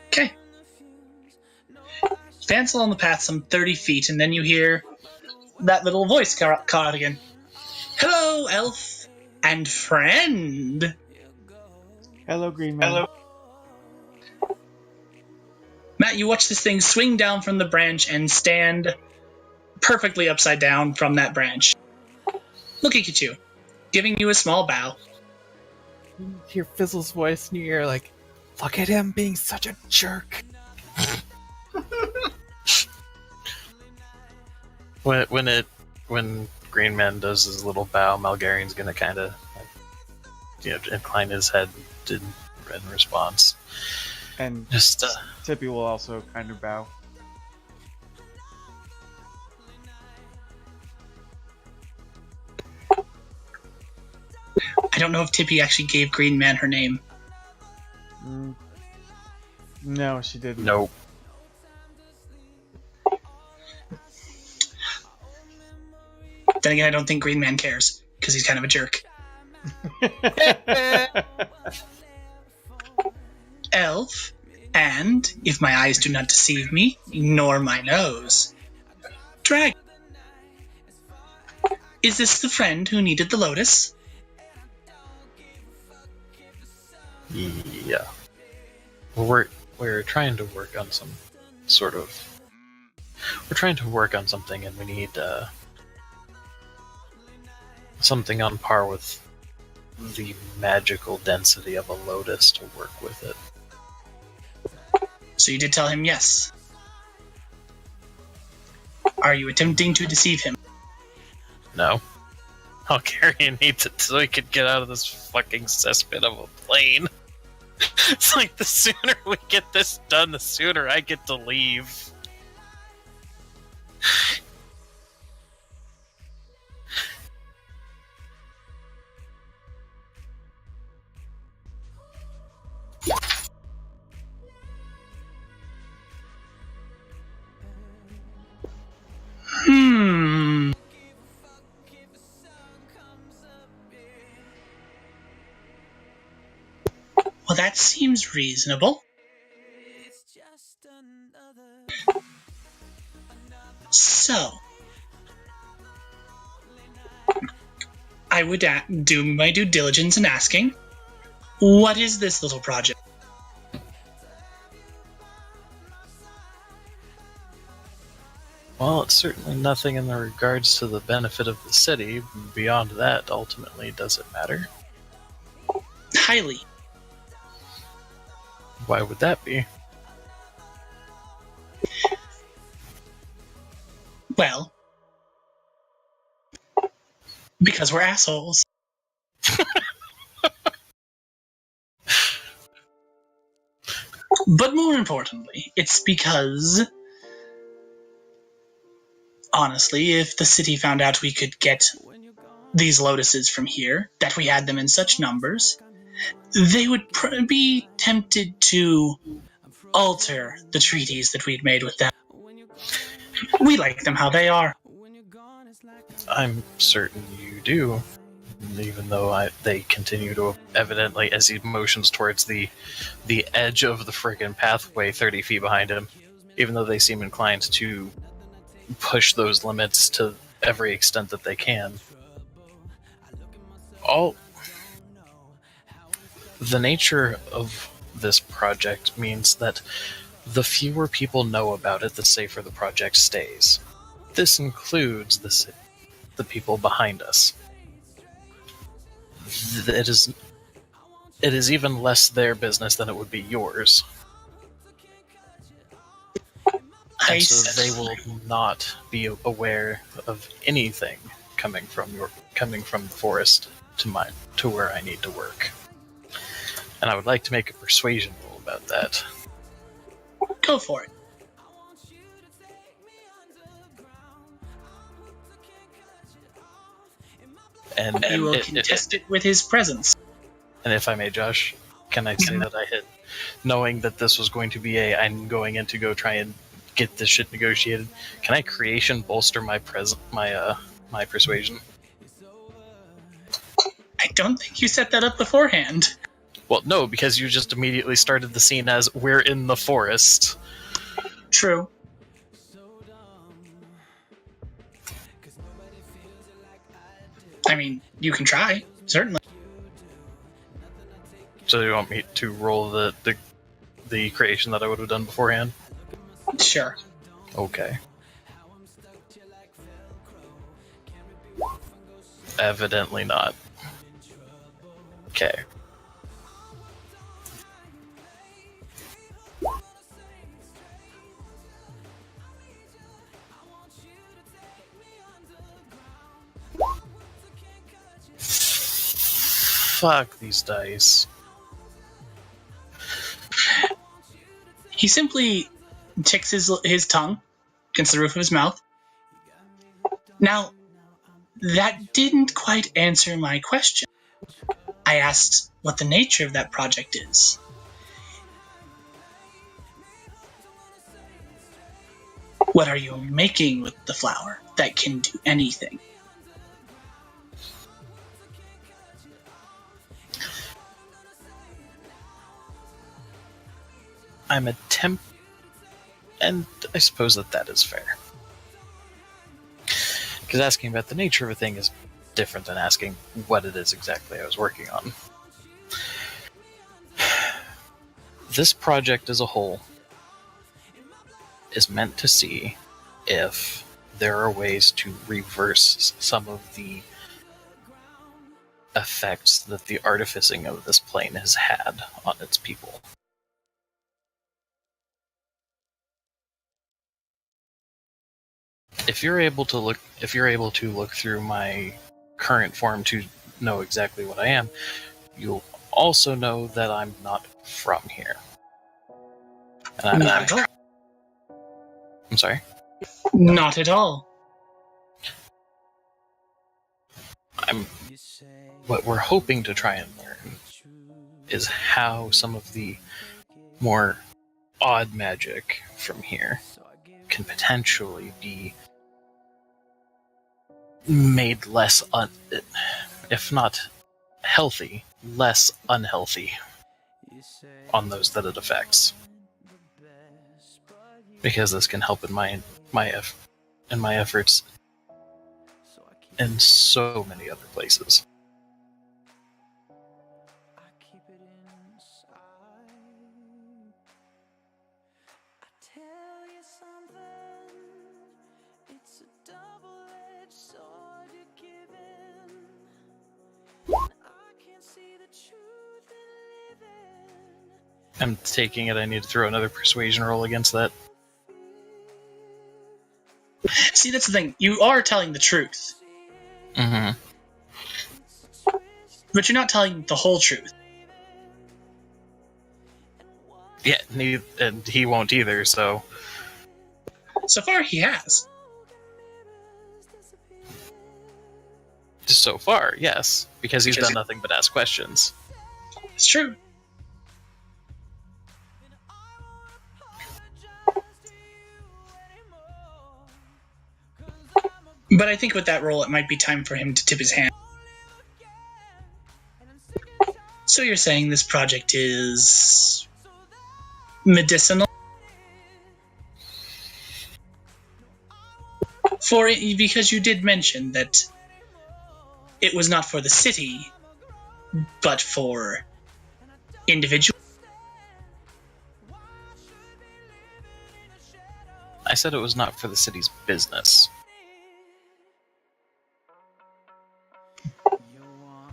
Okay. Advance along the path some 30 feet, and then you hear that little voice caught out again. Hello, elf and friend. Hello, Green Man. Hello. Matt, you watch this thing swing down from the branch and stand perfectly upside down from that branch, looking at you, giving you a small bow. You hear Fizzle's voice in your ear, like, look at him being such a jerk. When Green Man does his little bow, Malgarian's gonna kind of incline his head in response. And Just Tippy will also kind of bow. I don't know if Tippy actually gave Green Man her name. No, she didn't. nope. Then again, I don't think Green Man cares, because he's kind of a jerk. Elf, and, if my eyes do not deceive me, nor my nose, dragon. Is this the friend who needed the lotus? Yeah. We're trying to work on some sort of. We're trying to work on something, and we need something on par with the magical density of a lotus to work with it. So you did tell him yes. Are you attempting to deceive him? No. Algarian needs it so he could get out of this fucking cesspit of a plane. It's like the sooner we get this done, the sooner I get to leave. Well, that seems reasonable. So, I would do my due diligence in asking, what is this little project? Well, it's certainly nothing in the regards to the benefit of the city. Beyond that, ultimately, does it matter? Highly. Why would that be? Well, because we're assholes. But more importantly, it's because, honestly, if the city found out we could get these lotuses from here, that we had them in such numbers, they would be tempted to alter the treaties that we'd made with them. We like them how they are. I'm certain you do, even though they continue to evidently, as he motions towards the edge of the friggin' pathway 30 feet behind him, even though they seem inclined to push those limits to every extent that they can. The nature of this project means that the fewer people know about it, the safer the project stays. This includes the people behind us. It is even less their business than it would be yours. And so they will not be aware of anything coming from the forest to where I need to work. And I would like to make a persuasion roll about that. Go for it. And you will contest it with his presence. And if I may, Josh, can I say that I had, knowing that this was going to be I'm going in to go try and get this shit negotiated, can I creation bolster my persuasion? I don't think you set that up beforehand. Well, no, because you just immediately started the scene as we're in the forest. True. I mean, you can try, certainly. So you want me to roll the creation that I would have done beforehand? Sure. Okay. Evidently not. Okay. Fuck these dice. He simply ticks his tongue against the roof of his mouth. Now, that didn't quite answer my question. I asked what the nature of that project is. What are you making with the flower that can do anything? I'm and I suppose that is fair. Because asking about the nature of a thing is different than asking what it is exactly I was working on. This project as a whole is meant to see if there are ways to reverse some of the effects that the artificing of this plane has had on its people. If you're able to look through my current form to know exactly what I am, you'll also know that I'm not from here. And Not at all. I'm sorry? Not at all. What we're hoping to try and learn is how some of the more odd magic from here can potentially be made less, if not healthy, less unhealthy on those that it affects. Because this can help in my efforts in so many other places. I'm taking it I need to throw another persuasion roll against that. See, that's the thing. You are telling the truth. Mm-hmm. But you're not telling the whole truth. Yeah, and he won't either, so... So far, he has. So far, yes. Because he's done nothing but ask questions. It's true. But I think with that roll, it might be time for him to tip his hand. So you're saying this project is medicinal? Because you did mention that it was not for the city, but for individuals. I said it was not for the city's business.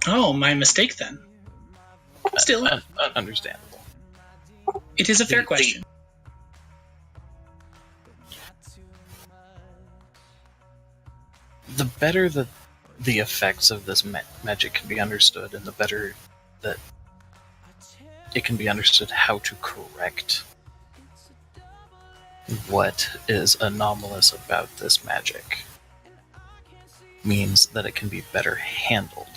Oh, my mistake then. Still, Understandable. It is a fair question. The better that the effects of this magic can be understood, and the better that it can be understood how to correct what is anomalous about this magic, means that it can be better handled.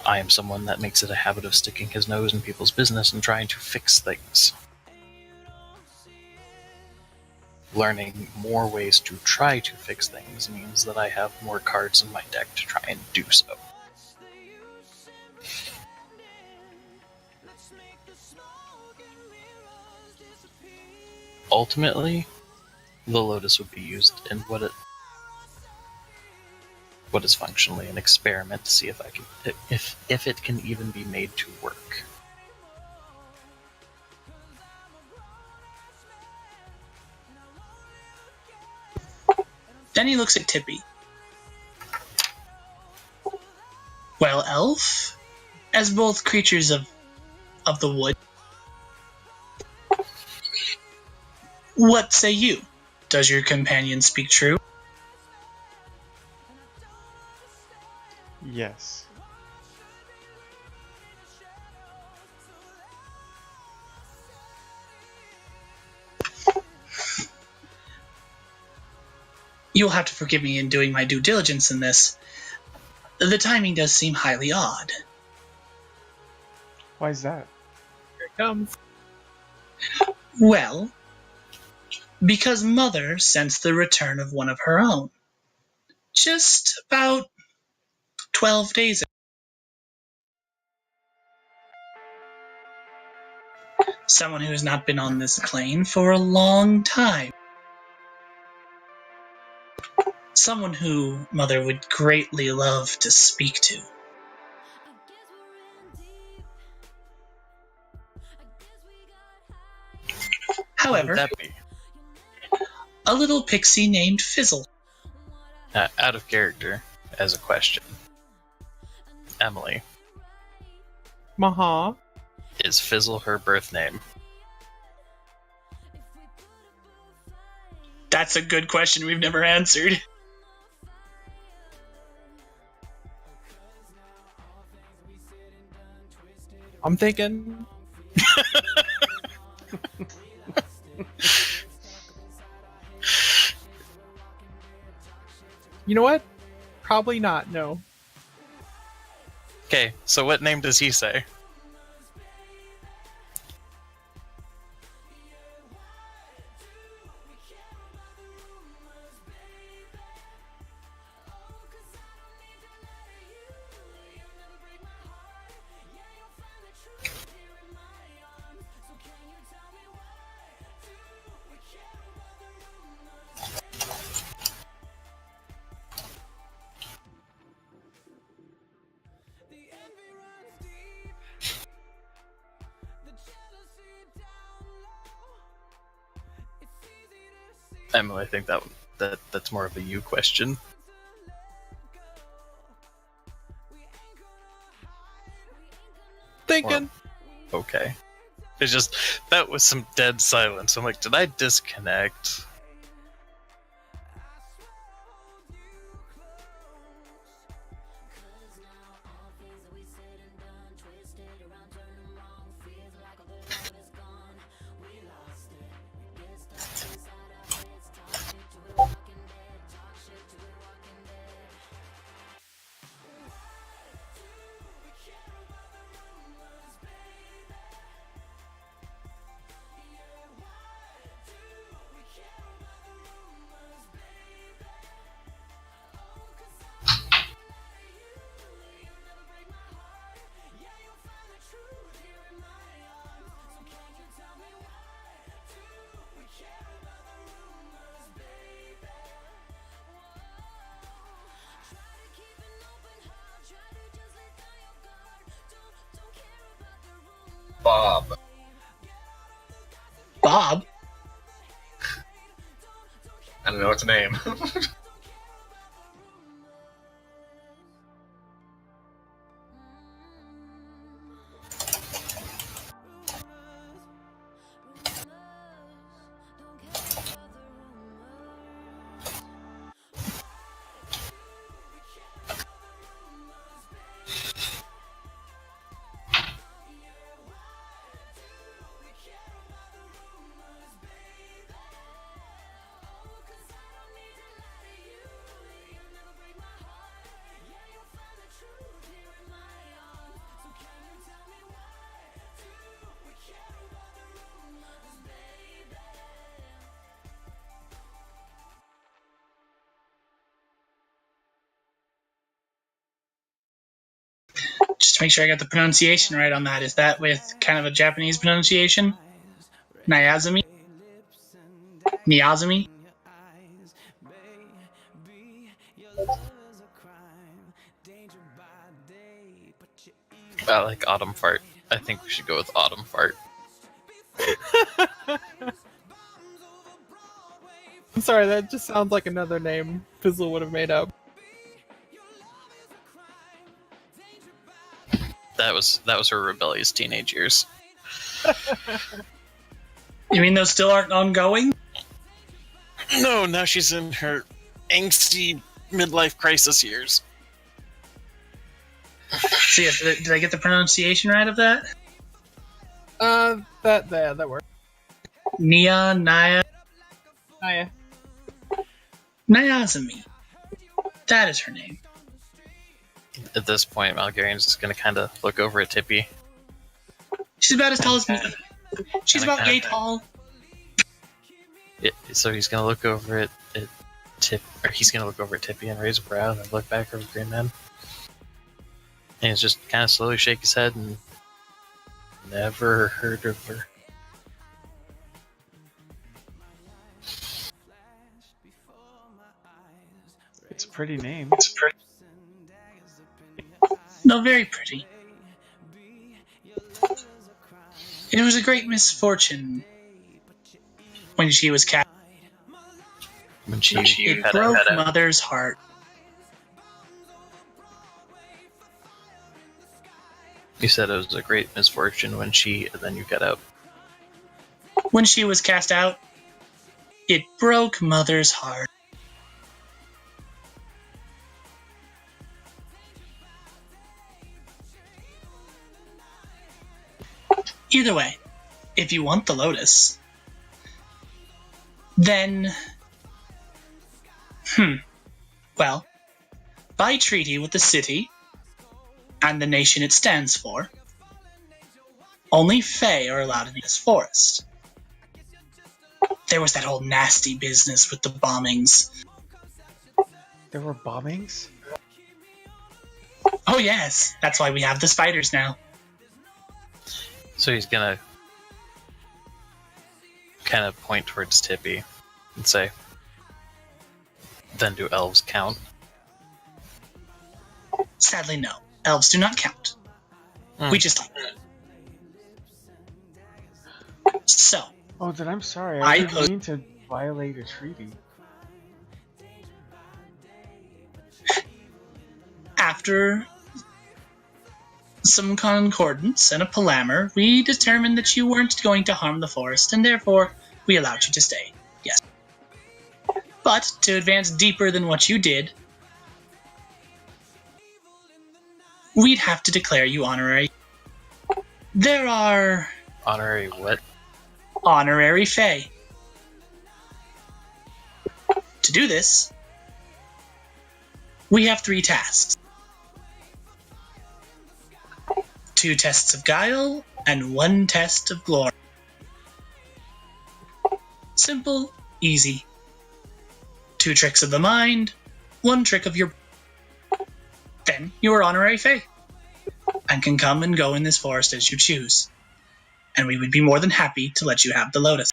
I am someone that makes it a habit of sticking his nose in people's business and trying to fix things. Learning more ways to try to fix things means that I have more cards in my deck to try and do so. Ultimately, the Lotus would be used in what is functionally an experiment to see if it can even be made to work. Then he looks at Tippy. Well, Elf, as both creatures of the wood, what say you? Does your companion speak true? Yes. You'll have to forgive me in doing my due diligence in this. The timing does seem highly odd. Why is that? Here it comes. Well, because Mother sensed the return of one of her own. Just about 12 days ago. Someone who has not been on this plane for a long time. Someone who Mother would greatly love to speak to. However, Who would that be? a little pixie named Fizzle. Out of character, as a question. Emily, Maha. is Fizzle her birth name? That's a good question we've never answered. I'm thinking. You know what? Probably not, no. Okay, so what name does he say? Emily, I think that's more of a you question. Thinking. Okay. It's just, that was some dead silence. I'm like, did I disconnect? Bob. Bob? I don't know its name. Just to make sure I got the pronunciation right on that. Is that with kind of a Japanese pronunciation? Nyazumi? Miyazumi? I like Autumn Fart. I think we should go with Autumn Fart. I'm sorry, that just sounds like another name Fizzle would have made up. That was her rebellious teenage years. You mean those still aren't ongoing? No, now she's in her angsty midlife crisis years. See, did I get the pronunciation right of that? That worked. Naya, Oh, yeah. Nyazumi. That is her name. At this point, Malgarian's just gonna kind of look over at Tippy. She's about as tall as me. She's about yay tall. So he's gonna look over at he's gonna look over at Tippy and raise a brow, and then look back over Green Man. And he's just kind of slowly shake his head and never heard of her. It's a pretty name. No, very pretty. It was a great misfortune when she was cast. When she It broke Mother's heart. You said it was a great misfortune when and then you got out. When she was cast out, it broke Mother's heart. Either way, if you want the Lotus, then... Well, by treaty with the city and the nation it stands for, only Fae are allowed in this forest. There was that whole nasty business with the bombings. There were bombings? Oh yes, that's why we have the spiders now. So he's gonna kind of point towards Tippy and say, then do elves count? Sadly, no. Elves do not count. We just... So... Oh, then I'm sorry. I didn't mean to violate a treaty. After some concordance and a palaver, we determined that you weren't going to harm the forest, and therefore we allowed you to stay. Yes. But to advance deeper than what you did, we'd have to declare you honorary. There are... Honorary what? Honorary Fae. To do this, we have 3 tasks. 2 tests of guile, and 1 test of glory. Simple, easy. 2 tricks of the mind, 1 trick of your... Then you are honorary Fae, and can come and go in this forest as you choose. And we would be more than happy to let you have the Lotus.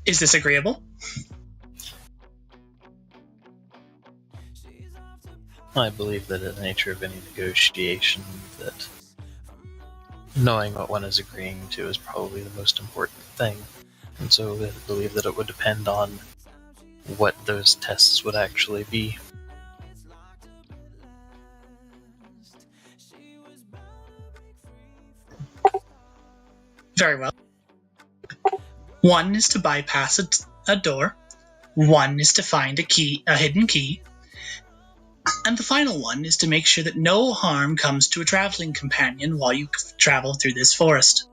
Is this agreeable? I believe that in the nature of any negotiation, that knowing what one is agreeing to is probably the most important thing. And so I believe that it would depend on what those tests would actually be. Very well. 1 is to bypass a door. 1 is to find a hidden key. And the final one is to make sure that no harm comes to a traveling companion while you travel through this forest.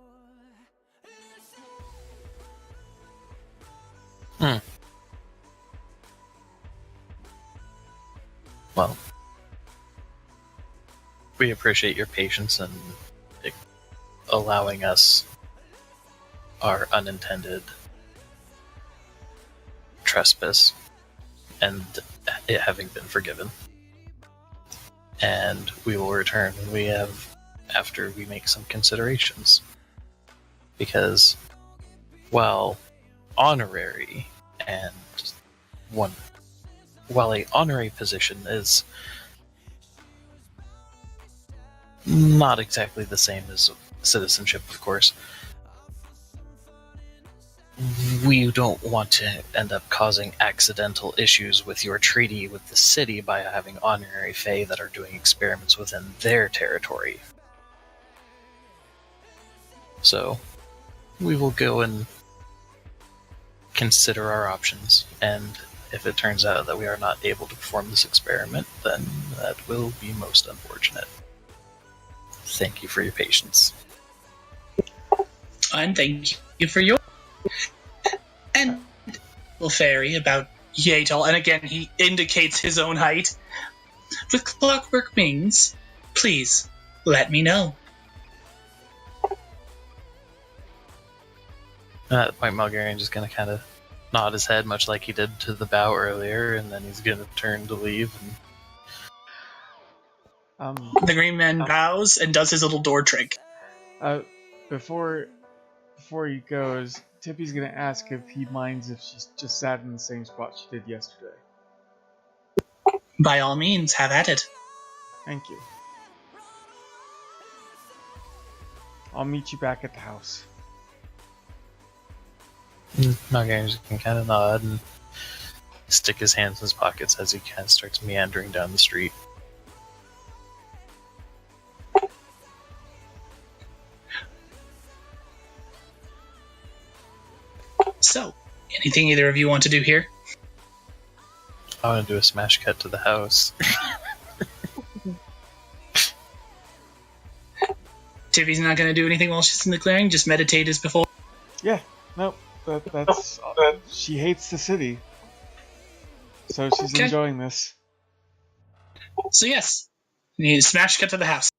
Well, we appreciate your patience and allowing us our unintended trespass and it having been forgiven. And we will return when after we make some considerations. Because, while honorary and while a honorary position is not exactly the same as citizenship, of course, we don't want to end up causing accidental issues with your treaty with the city by having honorary Fae that are doing experiments within their territory. So, we will go and consider our options, and if it turns out that we are not able to perform this experiment, then that will be most unfortunate. Thank you for your patience. And thank you for your... And little fairy about yay tall, and again he indicates his own height. With clockwork wings, please let me know. At that point, Malgarian's just going to kind of nod his head, much like he did to the bow earlier, and then he's going to turn to leave. The green man bows and does his little door trick. Before he goes, Tippy's gonna ask if he minds if she's just sat in the same spot she did yesterday. By all means, have at it. Thank you. I'll meet you back at the house. Malgarius can kind of nod and stick his hands in his pockets as he kind of starts meandering down the street. So, anything either of you want to do here? I want to do a smash cut to the house. Tiffy's not going to do anything while she's in the clearing, just meditate as before. Yeah, nope. That's she hates the city, so she's Okay. enjoying this. So yes, you need a smash cut to the house.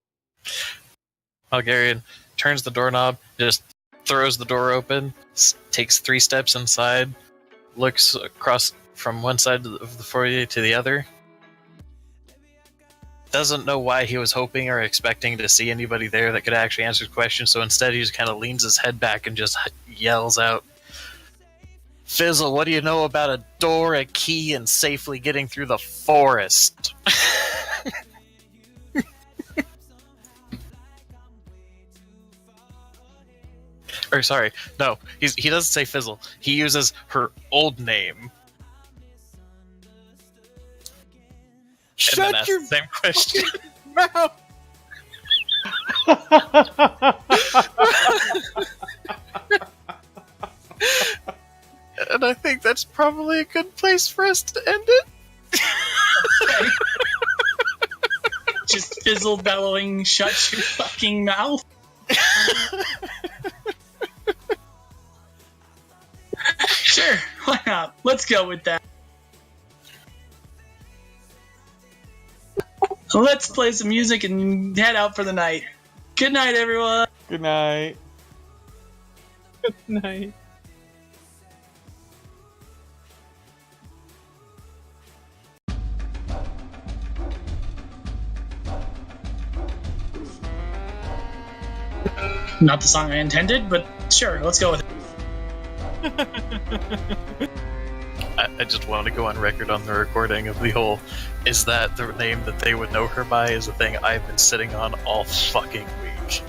Malgarian turns the doorknob, just throws the door open, takes 3 steps inside, looks across from one side of the foyer to the other. Doesn't know why he was hoping or expecting to see anybody there that could actually answer his question, so instead he just kind of leans his head back and just yells out, "Fizzle, what do you know about a door, a key, and safely getting through the forest?" Or sorry, no, he doesn't say Fizzle. He uses her old name. And then Shut asks your the same question. mouth! And I think that's probably a good place for us to end it. Just fizzle bellowing, shut your fucking mouth. Sure, why not? Let's go with that. Let's play some music and head out for the night. Good night, everyone. Good night. Good night. Not the song I intended, but sure, let's go with it. I just want to go on record on the recording of the whole, is that the name that they would know her by is the thing I've been sitting on all fucking week.